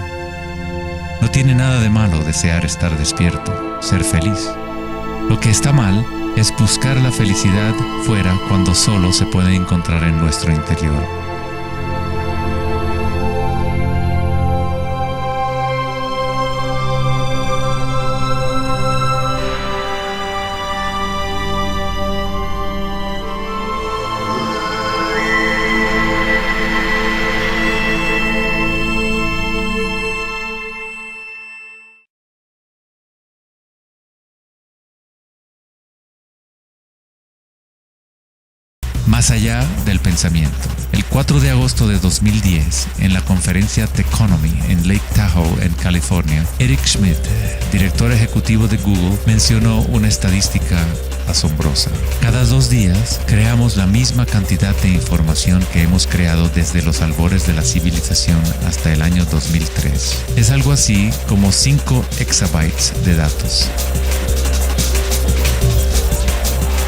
Speaker 1: No tiene nada de malo desear estar despierto, ser feliz. Lo que está mal es buscar la felicidad fuera cuando solo se puede encontrar en nuestro interior. Más allá del pensamiento. El 4 de agosto de 2010, en la conferencia Techonomy en Lake Tahoe, en California, Eric Schmidt, director ejecutivo de Google, mencionó una estadística asombrosa. Cada 2 días creamos la misma cantidad de información que hemos creado desde los albores de la civilización hasta el año 2003. Es algo así como 5 exabytes de datos.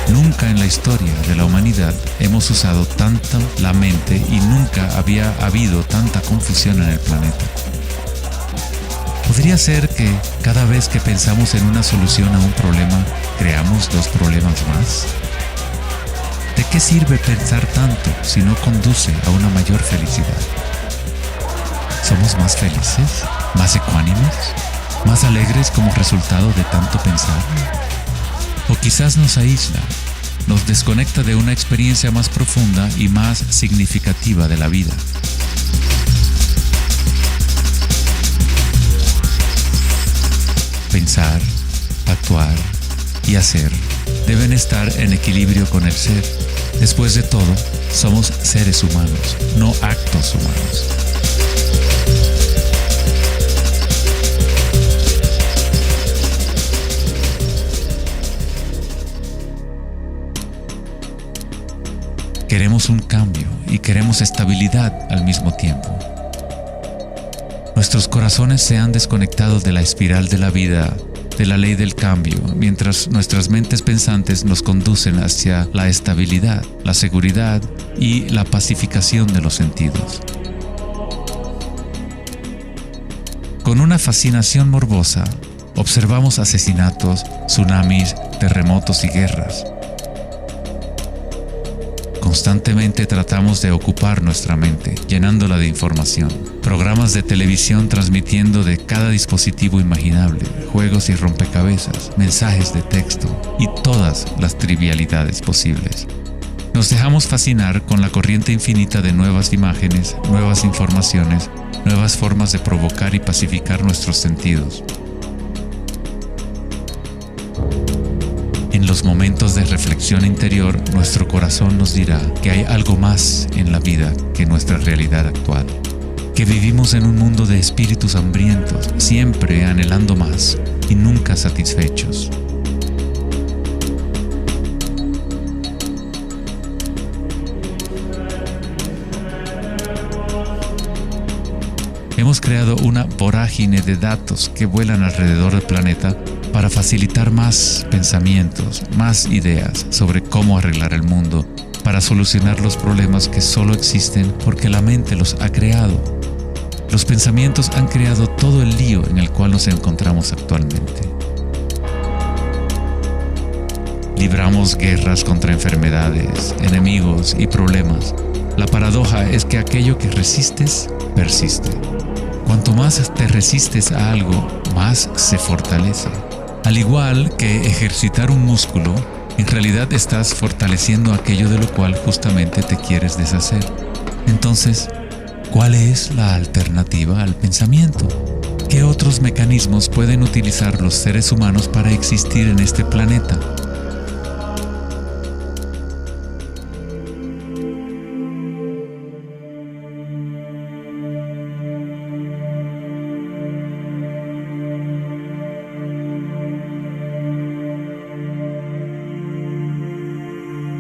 Speaker 1: Nunca en la historia de la humanidad hemos usado tanto la mente y nunca había habido tanta confusión en el planeta. ¿Podría ser que cada vez que pensamos en una solución a un problema, creamos 2 problemas más? ¿De qué sirve pensar tanto si no conduce a una mayor felicidad? ¿Somos más felices? ¿Más ecuánimes? ¿Más alegres como resultado de tanto pensar? O quizás nos aísla, nos desconecta de una experiencia más profunda y más significativa de la vida. Pensar, actuar y hacer deben estar en equilibrio con el ser. Después de todo, somos seres humanos, no actos humanos. Queremos un cambio y queremos estabilidad al mismo tiempo. Nuestros corazones se han desconectado de la espiral de la vida, de la ley del cambio, mientras nuestras mentes pensantes nos conducen hacia la estabilidad, la seguridad y la pacificación de los sentidos. Con una fascinación morbosa, observamos asesinatos, tsunamis, terremotos y guerras. Constantemente tratamos de ocupar nuestra mente, llenándola de información. Programas de televisión transmitiendo de cada dispositivo imaginable, juegos y rompecabezas, mensajes de texto y todas las trivialidades posibles. Nos dejamos fascinar con la corriente infinita de nuevas imágenes, nuevas informaciones, nuevas formas de provocar y pacificar nuestros sentidos. los momentos de reflexión interior, nuestro corazón nos dirá que hay algo más en la vida que nuestra realidad actual, que vivimos en un mundo de espíritus hambrientos, siempre anhelando más y nunca satisfechos. Hemos creado una vorágine de datos que vuelan alrededor del planeta para facilitar más pensamientos, más ideas sobre cómo arreglar el mundo, para solucionar los problemas que solo existen porque la mente los ha creado. Los pensamientos han creado todo el lío en el cual nos encontramos actualmente. Libramos guerras contra enfermedades, enemigos y problemas. La paradoja es que aquello que resistes, persiste. Cuanto más te resistes a algo, más se fortalece. Al igual que ejercitar un músculo, en realidad estás fortaleciendo aquello de lo cual justamente te quieres deshacer. Entonces, ¿cuál es la alternativa al pensamiento? ¿Qué otros mecanismos pueden utilizar los seres humanos para existir en este planeta?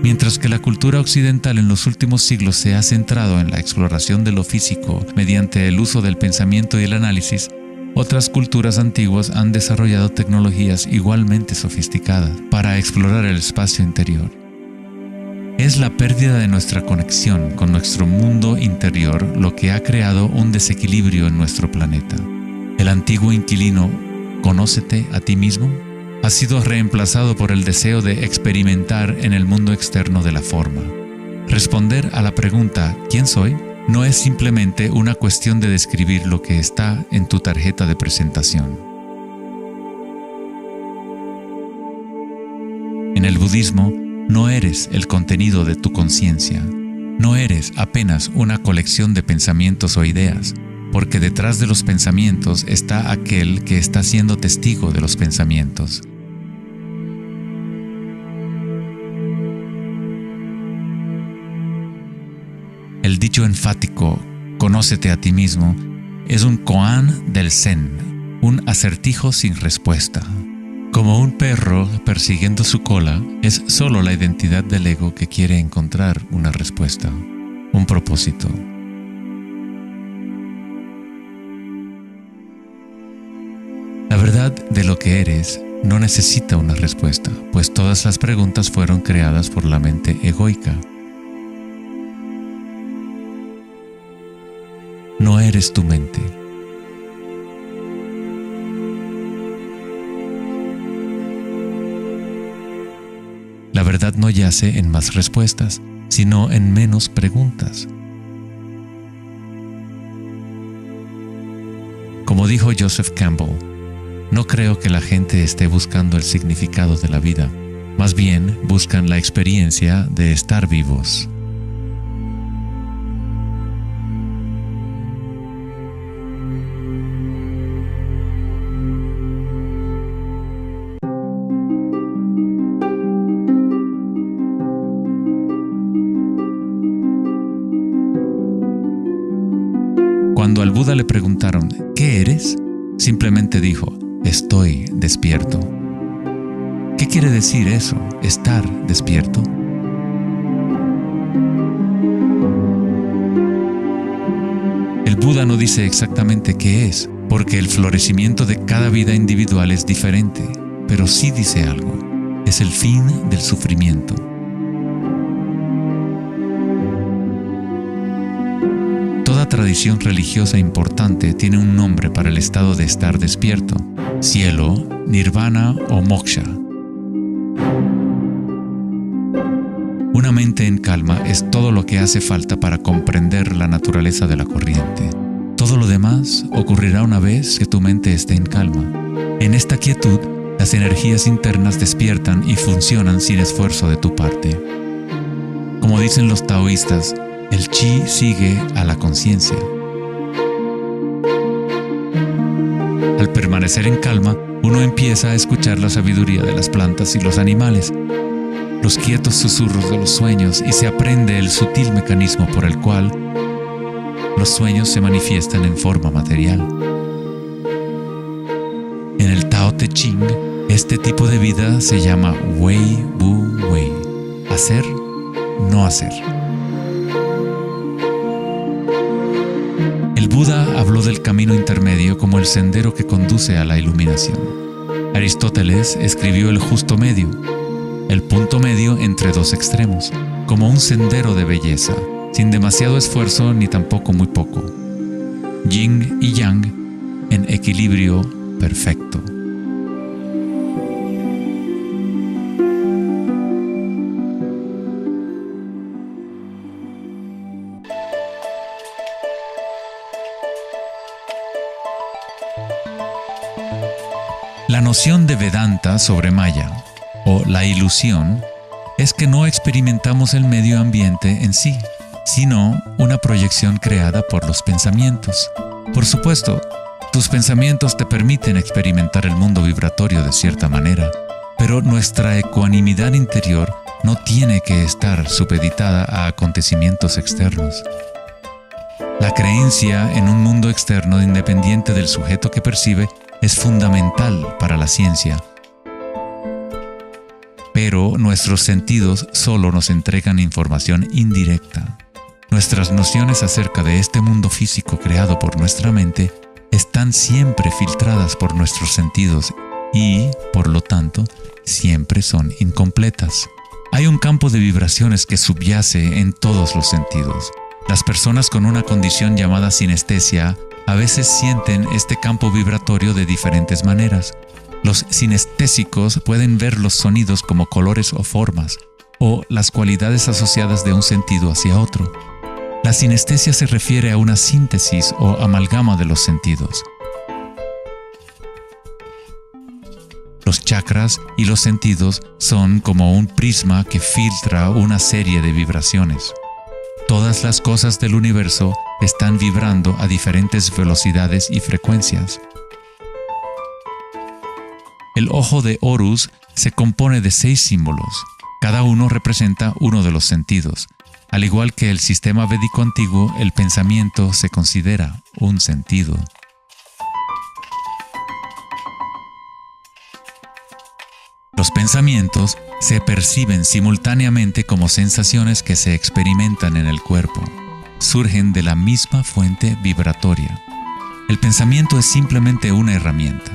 Speaker 1: Mientras que la cultura occidental en los últimos siglos se ha centrado en la exploración de lo físico mediante el uso del pensamiento y el análisis, otras culturas antiguas han desarrollado tecnologías igualmente sofisticadas para explorar el espacio interior. Es la pérdida de nuestra conexión con nuestro mundo interior lo que ha creado un desequilibrio en nuestro planeta. El antiguo inquilino, ¿conócete a ti mismo?, ha sido reemplazado por el deseo de experimentar en el mundo externo de la forma. Responder a la pregunta ¿quién soy? No es simplemente una cuestión de describir lo que está en tu tarjeta de presentación. En el budismo, no eres el contenido de tu conciencia. No eres apenas una colección de pensamientos o ideas, porque detrás de los pensamientos está aquel que está siendo testigo de los pensamientos. El dicho enfático, «Conócete a ti mismo», es un koan del Zen, un acertijo sin respuesta. Como un perro persiguiendo su cola, es solo la identidad del ego que quiere encontrar una respuesta, un propósito. La verdad de lo que eres no necesita una respuesta, pues todas las preguntas fueron creadas por la mente egoica. No eres tu mente. La verdad no yace en más respuestas, sino en menos preguntas. Como dijo Joseph Campbell, no creo que la gente esté buscando el significado de la vida, más bien buscan la experiencia de estar vivos. Cuando al Buda le preguntaron, ¿qué eres?, simplemente dijo, estoy despierto. ¿Qué quiere decir eso, estar despierto? El Buda no dice exactamente qué es, porque el florecimiento de cada vida individual es diferente, pero sí dice algo, es el fin del sufrimiento. Toda tradición religiosa importante tiene un nombre para el estado de estar despierto: cielo, nirvana o moksha. Una mente en calma es todo lo que hace falta para comprender la naturaleza de la corriente. Todo lo demás ocurrirá una vez que tu mente esté en calma. En esta quietud, las energías internas despiertan y funcionan sin esfuerzo de tu parte. Como dicen los taoístas, el chi sigue a la conciencia. Al permanecer en calma, uno empieza a escuchar la sabiduría de las plantas y los animales, los quietos susurros de los sueños, y se aprende el sutil mecanismo por el cual los sueños se manifiestan en forma material. En el Tao Te Ching, este tipo de vida se llama Wei Wu Wei, hacer, no hacer. El Buda habló del camino intermedio como el sendero que conduce a la iluminación. Aristóteles escribió el justo medio, el punto medio entre dos extremos, como un sendero de belleza, sin demasiado esfuerzo ni tampoco muy poco. Yin y Yang en equilibrio perfecto. La noción de Vedanta sobre Maya, o la ilusión, es que no experimentamos el medio ambiente en sí, sino una proyección creada por los pensamientos. Por supuesto, tus pensamientos te permiten experimentar el mundo vibratorio de cierta manera, pero nuestra ecuanimidad interior no tiene que estar supeditada a acontecimientos externos. La creencia en un mundo externo independiente del sujeto que percibe es fundamental para la ciencia. Pero nuestros sentidos solo nos entregan información indirecta. Nuestras nociones acerca de este mundo físico creado por nuestra mente están siempre filtradas por nuestros sentidos y, por lo tanto, siempre son incompletas. Hay un campo de vibraciones que subyace en todos los sentidos. Las personas con una condición llamada sinestesia a veces sienten este campo vibratorio de diferentes maneras. Los sinestésicos pueden ver los sonidos como colores o formas, o las cualidades asociadas de un sentido hacia otro. La sinestesia se refiere a una síntesis o amalgama de los sentidos. Los chakras y los sentidos son como un prisma que filtra una serie de vibraciones. Todas las cosas del universo están vibrando a diferentes velocidades y frecuencias. El ojo de Horus se compone de 6 símbolos. Cada uno representa uno de los sentidos. Al igual que el sistema védico antiguo, el pensamiento se considera un sentido. Los pensamientos se perciben simultáneamente como sensaciones que se experimentan en el cuerpo. Surgen de la misma fuente vibratoria. El pensamiento es simplemente una herramienta,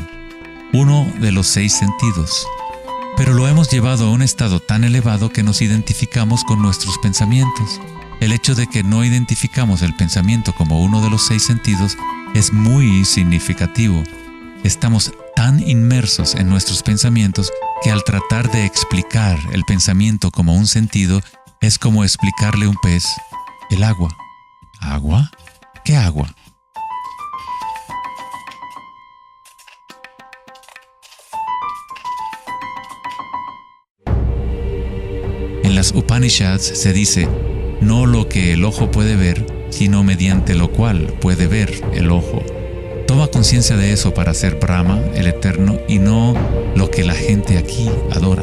Speaker 1: uno de los 6 sentidos, pero lo hemos llevado a un estado tan elevado que nos identificamos con nuestros pensamientos. El hecho de que no identificamos el pensamiento como uno de los 6 sentidos es muy significativo. Estamos tan inmersos en nuestros pensamientos que al tratar de explicar el pensamiento como un sentido, es como explicarle a un pez el agua. ¿Agua? ¿Qué agua? En las Upanishads se dice, no lo que el ojo puede ver, sino mediante lo cual puede ver el ojo. Toma conciencia de eso para ser Brahma, el Eterno, y no lo que la gente aquí adora.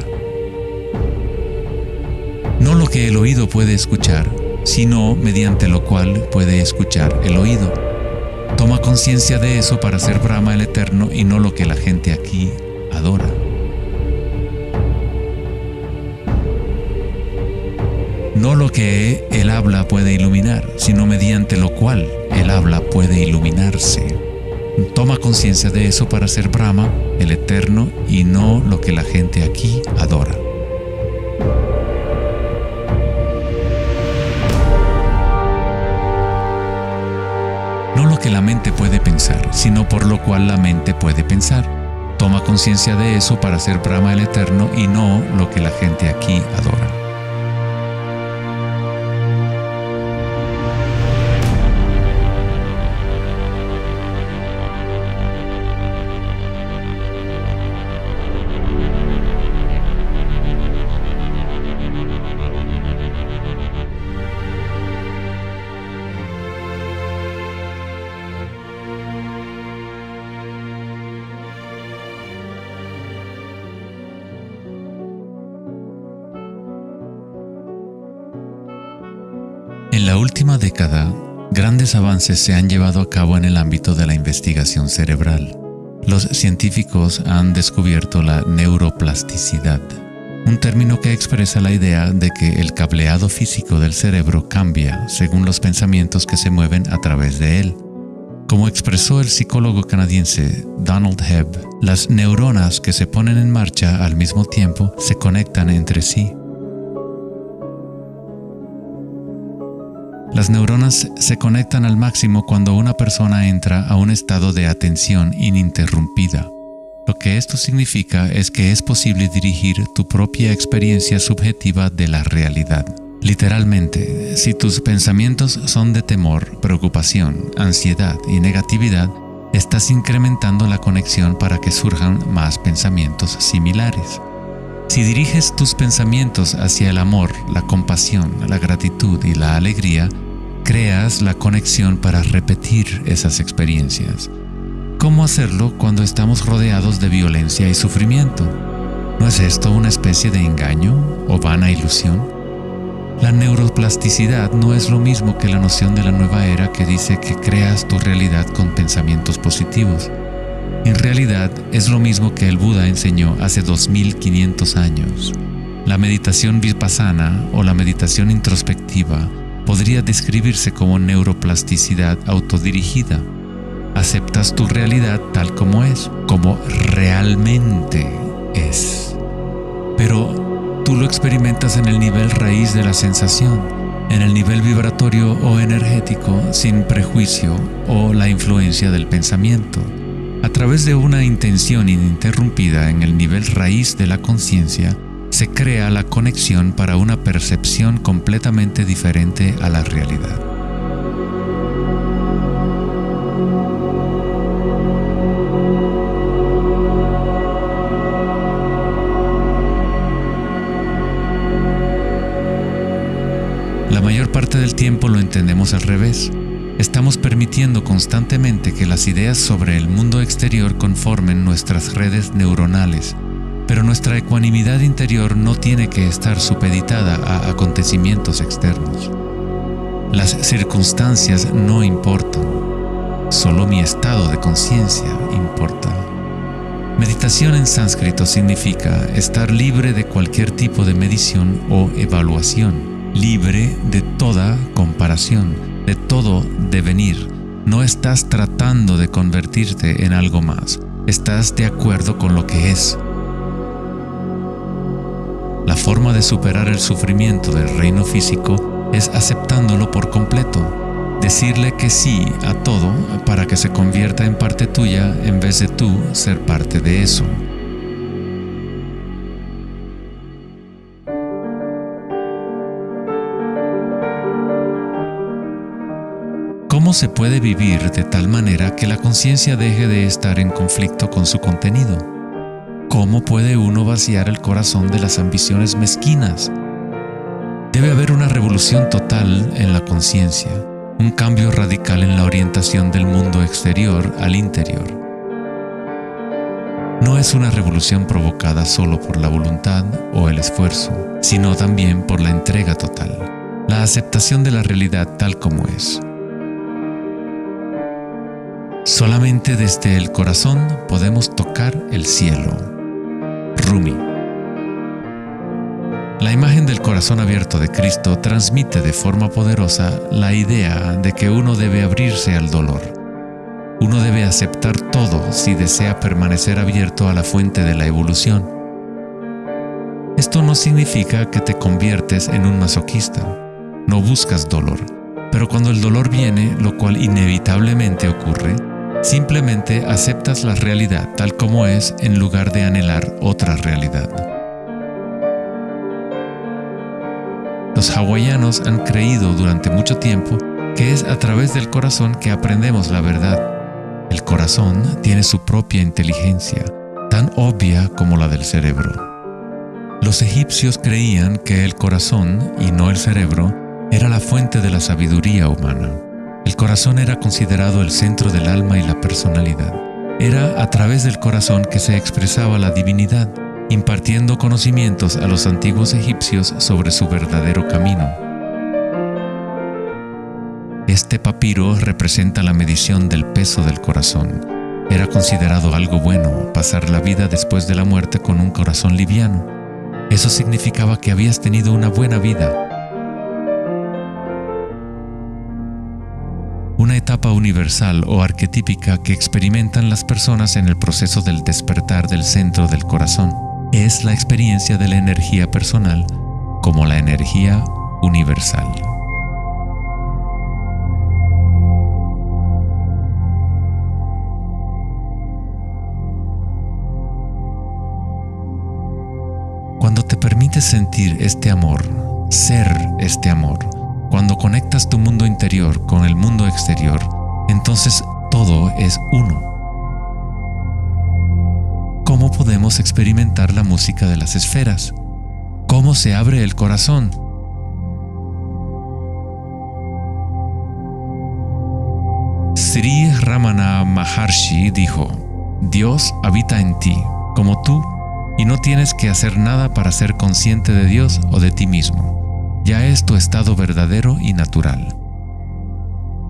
Speaker 1: No lo que el oído puede escuchar, sino mediante lo cual puede escuchar el oído. Toma conciencia de eso para ser Brahma, el Eterno, y no lo que la gente aquí adora. No lo que el habla puede iluminar, sino mediante lo cual el habla puede iluminarse. Toma conciencia de eso para ser Brahma, el Eterno, y no lo que la gente aquí adora. No lo que la mente puede pensar, sino por lo cual la mente puede pensar. Toma conciencia de eso para ser Brahma, el Eterno, y no lo que la gente aquí adora. En la última década, grandes avances se han llevado a cabo en el ámbito de la investigación cerebral. Los científicos han descubierto la neuroplasticidad, un término que expresa la idea de que el cableado físico del cerebro cambia según los pensamientos que se mueven a través de él. Como expresó el psicólogo canadiense Donald Hebb, las neuronas que se ponen en marcha al mismo tiempo se conectan entre sí. Las neuronas se conectan al máximo cuando una persona entra a un estado de atención ininterrumpida. Lo que esto significa es que es posible dirigir tu propia experiencia subjetiva de la realidad. Literalmente, si tus pensamientos son de temor, preocupación, ansiedad y negatividad, estás incrementando la conexión para que surjan más pensamientos similares. Si diriges tus pensamientos hacia el amor, la compasión, la gratitud y la alegría, creas la conexión para repetir esas experiencias. ¿Cómo hacerlo cuando estamos rodeados de violencia y sufrimiento? ¿No es esto una especie de engaño o vana ilusión? La neuroplasticidad no es lo mismo que la noción de la nueva era que dice que creas tu realidad con pensamientos positivos. En realidad es lo mismo que el Buda enseñó hace 2500 años. La meditación vipassana o la meditación introspectiva podría describirse como neuroplasticidad autodirigida. Aceptas tu realidad tal como es, como realmente es. Pero tú lo experimentas en el nivel raíz de la sensación, en el nivel vibratorio o energético, sin prejuicio o la influencia del pensamiento. A través de una intención ininterrumpida en el nivel raíz de la conciencia, se crea la conexión para una percepción completamente diferente a la realidad. La mayor parte del tiempo lo entendemos al revés. Estamos permitiendo constantemente que las ideas sobre el mundo exterior conformen nuestras redes neuronales, pero nuestra ecuanimidad interior no tiene que estar supeditada a acontecimientos externos. Las circunstancias no importan, solo mi estado de conciencia importa. Meditación en sánscrito significa estar libre de cualquier tipo de medición o evaluación, libre de toda comparación, de todo devenir. No estás tratando de convertirte en algo más, estás de acuerdo con lo que es. La forma de superar el sufrimiento del reino físico es aceptándolo por completo, decirle que sí a todo para que se convierta en parte tuya en vez de tú ser parte de eso. ¿Cómo se puede vivir de tal manera que la conciencia deje de estar en conflicto con su contenido? ¿Cómo puede uno vaciar el corazón de las ambiciones mezquinas? Debe haber una revolución total en la conciencia, un cambio radical en la orientación del mundo exterior al interior. No es una revolución provocada solo por la voluntad o el esfuerzo, sino también por la entrega total, la aceptación de la realidad tal como es. Solamente desde el corazón podemos tocar el cielo. Rumi. La imagen del corazón abierto de Cristo transmite de forma poderosa la idea de que uno debe abrirse al dolor. Uno debe aceptar todo si desea permanecer abierto a la fuente de la evolución. Esto no significa que te conviertes en un masoquista. No buscas dolor, pero cuando el dolor viene, lo cual inevitablemente ocurre, simplemente aceptas la realidad tal como es en lugar de anhelar otra realidad. Los hawaianos han creído durante mucho tiempo que es a través del corazón que aprendemos la verdad. El corazón tiene su propia inteligencia, tan obvia como la del cerebro. Los egipcios creían que el corazón, y no el cerebro, era la fuente de la sabiduría humana. El corazón era considerado el centro del alma y la personalidad. Era a través del corazón que se expresaba la divinidad, impartiendo conocimientos a los antiguos egipcios sobre su verdadero camino. Este papiro representa la medición del peso del corazón. Era considerado algo bueno pasar la vida después de la muerte con un corazón liviano. Eso significaba que habías tenido una buena vida. Una etapa universal o arquetípica que experimentan las personas en el proceso del despertar del centro del corazón es la experiencia de la energía personal como la energía universal. Cuando te permites sentir este amor, ser este amor, cuando conectas tu mundo interior con el mundo exterior, entonces todo es uno. ¿Cómo podemos experimentar la música de las esferas? ¿Cómo se abre el corazón? Sri Ramana Maharshi dijo: Dios habita en ti, como tú, y no tienes que hacer nada para ser consciente de Dios o de ti mismo. Ya es tu estado verdadero y natural.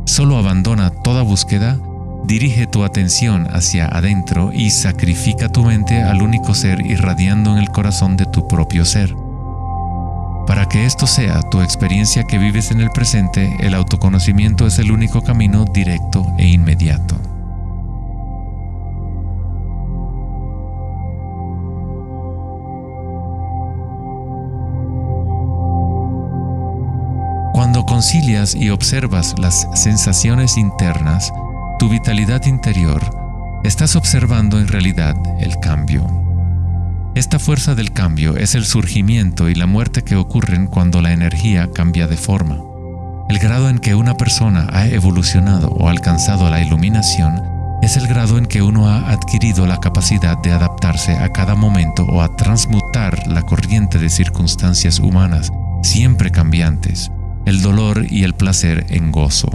Speaker 1: Solo abandona toda búsqueda, dirige tu atención hacia adentro y sacrifica tu mente al único ser irradiando en el corazón de tu propio ser. Para que esto sea tu experiencia que vives en el presente, el autoconocimiento es el único camino directo e inmediato. Cuando concilias y observas las sensaciones internas, tu vitalidad interior, estás observando en realidad el cambio. Esta fuerza del cambio es el surgimiento y la muerte que ocurren cuando la energía cambia de forma. El grado en que una persona ha evolucionado o alcanzado la iluminación es el grado en que uno ha adquirido la capacidad de adaptarse a cada momento o a transmutar la corriente de circunstancias humanas, siempre cambiantes, el dolor y el placer en gozo.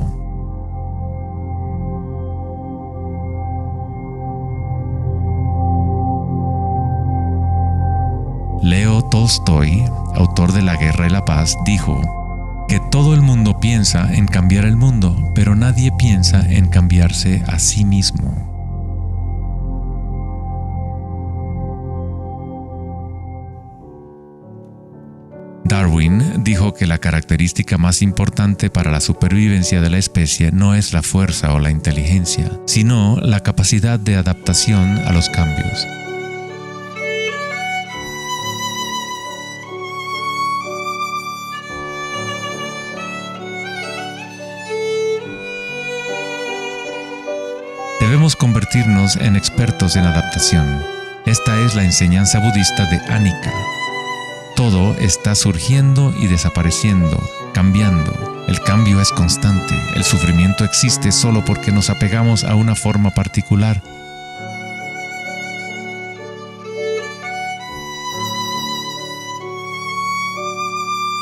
Speaker 1: Leo Tolstoy, autor de La Guerra y la Paz, dijo que todo el mundo piensa en cambiar el mundo, pero nadie piensa en cambiarse a sí mismo. Darwin dijo que la característica más importante para la supervivencia de la especie no es la fuerza o la inteligencia, sino la capacidad de adaptación a los cambios. Debemos convertirnos en expertos en adaptación. Esta es la enseñanza budista de Anika. Todo está surgiendo y desapareciendo, cambiando. El cambio es constante. El sufrimiento existe solo porque nos apegamos a una forma particular.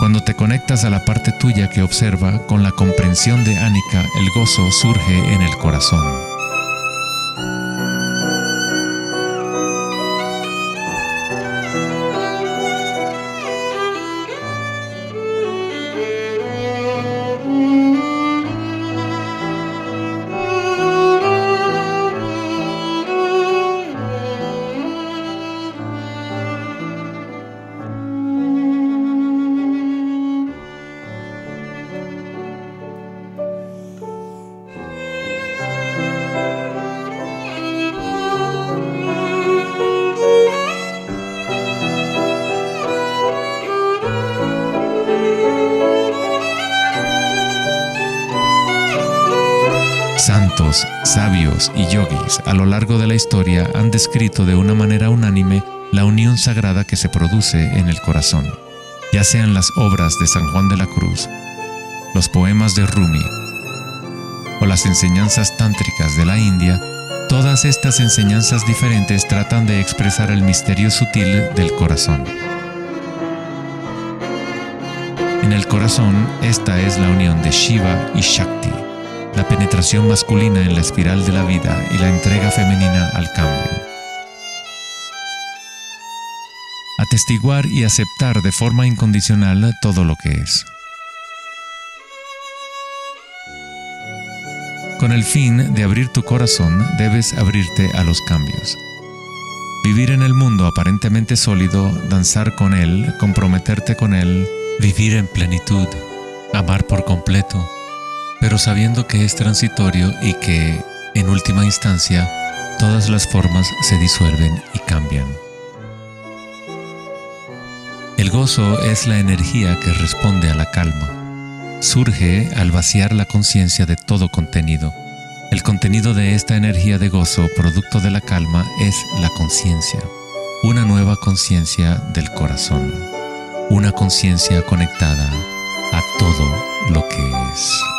Speaker 1: Cuando te conectas a la parte tuya que observa, con la comprensión de Anika, el gozo surge en el corazón. Santos, sabios y yogis a lo largo de la historia han descrito de una manera unánime la unión sagrada que se produce en el corazón, ya sean las obras de San Juan de la Cruz, los poemas de Rumi o las enseñanzas tántricas de la India. Todas estas enseñanzas diferentes tratan de expresar el misterio sutil del corazón. En el corazón, esta es la unión de Shiva y Shakti, la penetración masculina en la espiral de la vida y la entrega femenina al cambio. Atestiguar y aceptar de forma incondicional todo lo que es. Con el fin de abrir tu corazón, debes abrirte a los cambios. Vivir en el mundo aparentemente sólido, danzar con él, comprometerte con él, vivir en plenitud, amar por completo, pero sabiendo que es transitorio y que, en última instancia, todas las formas se disuelven y cambian. El gozo es la energía que responde a la calma. Surge al vaciar la conciencia de todo contenido. El contenido de esta energía de gozo, producto de la calma, es la conciencia. Una nueva conciencia del corazón. Una conciencia conectada a todo lo que es.